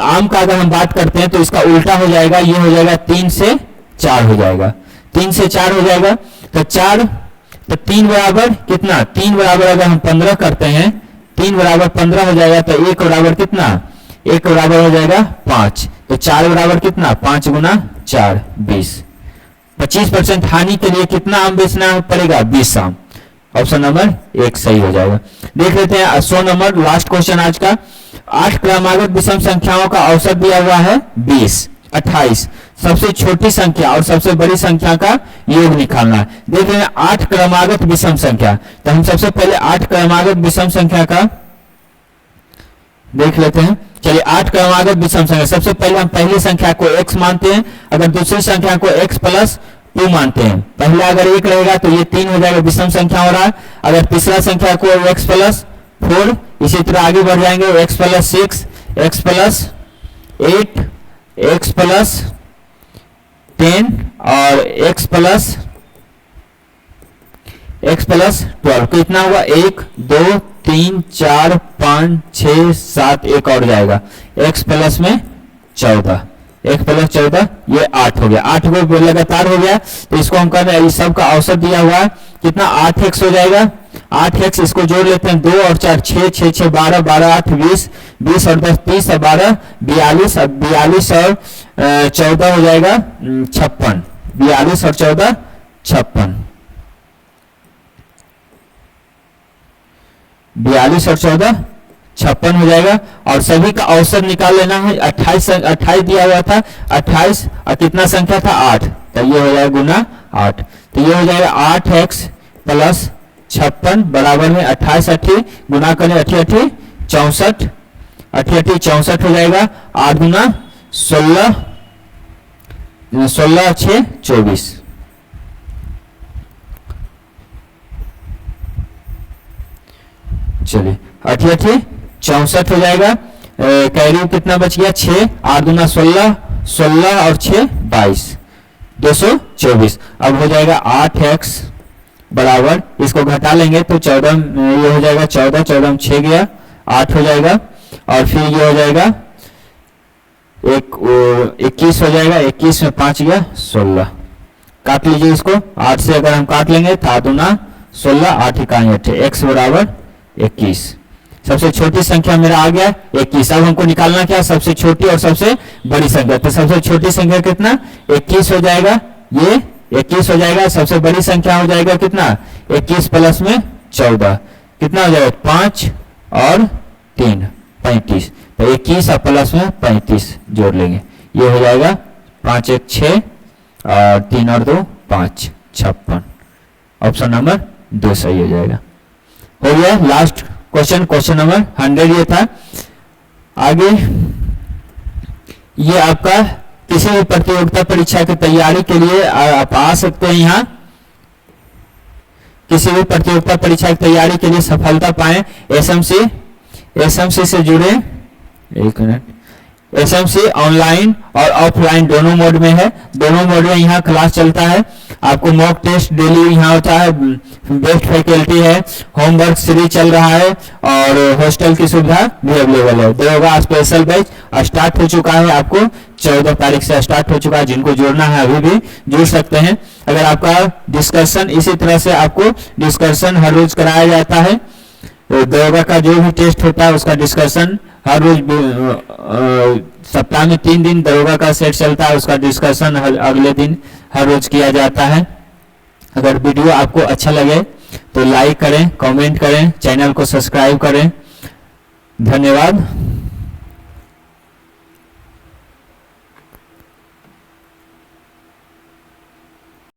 आम का अगर हम बात करते हैं तो इसका उल्टा हो जाएगा, ये हो जाएगा 3 से 4 हो जाएगा, 3 से 4 हो जाएगा, तो 4 तो 3 बराबर कितना, 3 बराबर अगर हम 15 करते हैं, 3 बराबर 15 हो जाएगा, तो 1 बराबर कितना, 1 बराबर हो जाएगा 5, तो 4 बराबर कितना 5 गुना 4 20, 25% हानि के लिए कितना आम बेचना पड़ेगा 20 आम, ऑप्शन नंबर 1 सही हो जाएगा। देख लेते हैं 100 नंबर लास्ट क्वेश्चन आज का, 8 क्रमागत विषम संख्याओं का औसत दिया हुआ है 20, 28, सबसे छोटी संख्या और सबसे बड़ी संख्या का योग निकालना है। देख रहे हैं 8 क्रमागत विषम संख्या, तो हम सबसे पहले 8 क्रमागत विषम संख्या का देख लेते हैं। चलिए 8 क्रमागत विषम संख्या, सबसे पहले हम पहली संख्या को x मानते हैं, अगर दूसरी संख्या को x प्लस 2 मानते हैं, पहला अगर 1 रहेगा तो ये 3 हो जाएगा, विषम संख्या हो रहा है। अगर तीसरा संख्या को x प्लस 4, इसी तरह आगे बढ़ जाएंगे, x plus 6, x plus 8, x plus 10 और x प्लस 12, कितना हुआ 1 2 3 4 5 6 7, एक और जाएगा x प्लस में 14, x प्लस 14 ये 8 हो गया, 8 को लगातार हो गया, तो इसको हम कर रहे हैं, इस सब का औसत दिया हुआ है कितना 8x हो जाएगा, 8x इसको जोड़ लेते हैं, 2 और 4 6, 6 6 12, 12 8 20, 20 और 10 30 और 12 42, अब 42 और 14 हो जाएगा 56, 42 और 14 56, 42 और 14 56 हो जाएगा। और सभी का औसत निकाल लेना है, 28 दिया हुआ था, 28 और कितना संख्या था 8, तो ये हो जाएगा गुना 8, तो ये हो जाएगा 8x प्लस 56 बराबर में 28 80 गुना करें 80 64, 80 64 हो जाएगा, 8 गुना 16, 16 6 24, चलिए 80 64 हो जाएगा, कैरी कितना बच गया 6, 8 गुना 16, 16 और 6 22, 224। अब हो जाएगा 8x बराबर, इसको घटा लेंगे तो 14, ये हो जाएगा 14, 14 में 6 गया 8 हो जाएगा, और फिर ये हो जाएगा 21 हो जाएगा, 21 में 5 गया 16, काट लीजिए इसको, 8 से अगर हम काट लेंगे तो 8 गुना 16, 8 इकाई 8, x बराबर 21, सबसे छोटी संख्या मेरा आ गया 21। अब हमको निकालना क्या, सबसे छोटी और सबसे बड़ी संख्या, तो सबसे छोटी संख्या कितना 21 हो जाएगा, ये 21 हो जाएगा, सबसे बड़ी संख्या हो जाएगा कितना 21 प्लस में 14, कितना हो जाएगा 5 और 3 35, तो 21 और प्लस में 35 जोड़ लेंगे, ये हो जाएगा 5 1 6 और 3 और 2 5, 56। ऑप्शन नंबर 2 सही हो जाएगा। हो गया लास्ट क्वेश्चन, क्वेश्चन नंबर 100 ये था। आगे ये आपका किसी भी प्रतियोगिता परीक्षा की तैयारी के लिए आप आ सकते हैं यहाँ। किसी भी प्रतियोगिता परीक्षा की तैयारी के लिए सफलता पाएं, एसएमसी से जुड़े। एक मिनट, एसएमसी ऑनलाइन और ऑफलाइन दोनों मोड में है, दोनों मोड में यहाँ क्लास चलता है। आपको मॉक टेस्ट डेली यहाँ होता है, बेस्ट फैकल्टी है, होमवर्क फ्री चल रहा है और हॉस्टल की सुविधा भी अवेलेबल है। दरोगा स्पेशल बैच स्टार्ट हो चुका है, आपको 14 तारीख से स्टार्ट हो चुका है। जिनको जुड़ना है अभी भी जुड़ सकते हैं। अगर आपका डिस्कशन इसी तरह से आपको डिस्कशन हर रोज कराया जाता है, दरोगा का जो भी टेस्ट होता है उसका डिस्कशन हर रोज, सप्ताह में 3 दिन दरोगा का सेट चलता है, उसका डिस्कशन अगले दिन हर रोज किया जाता है। अगर वीडियो आपको अच्छा लगे तो लाइक करें, कमेंट करें, चैनल को सब्सक्राइब करें। धन्यवाद।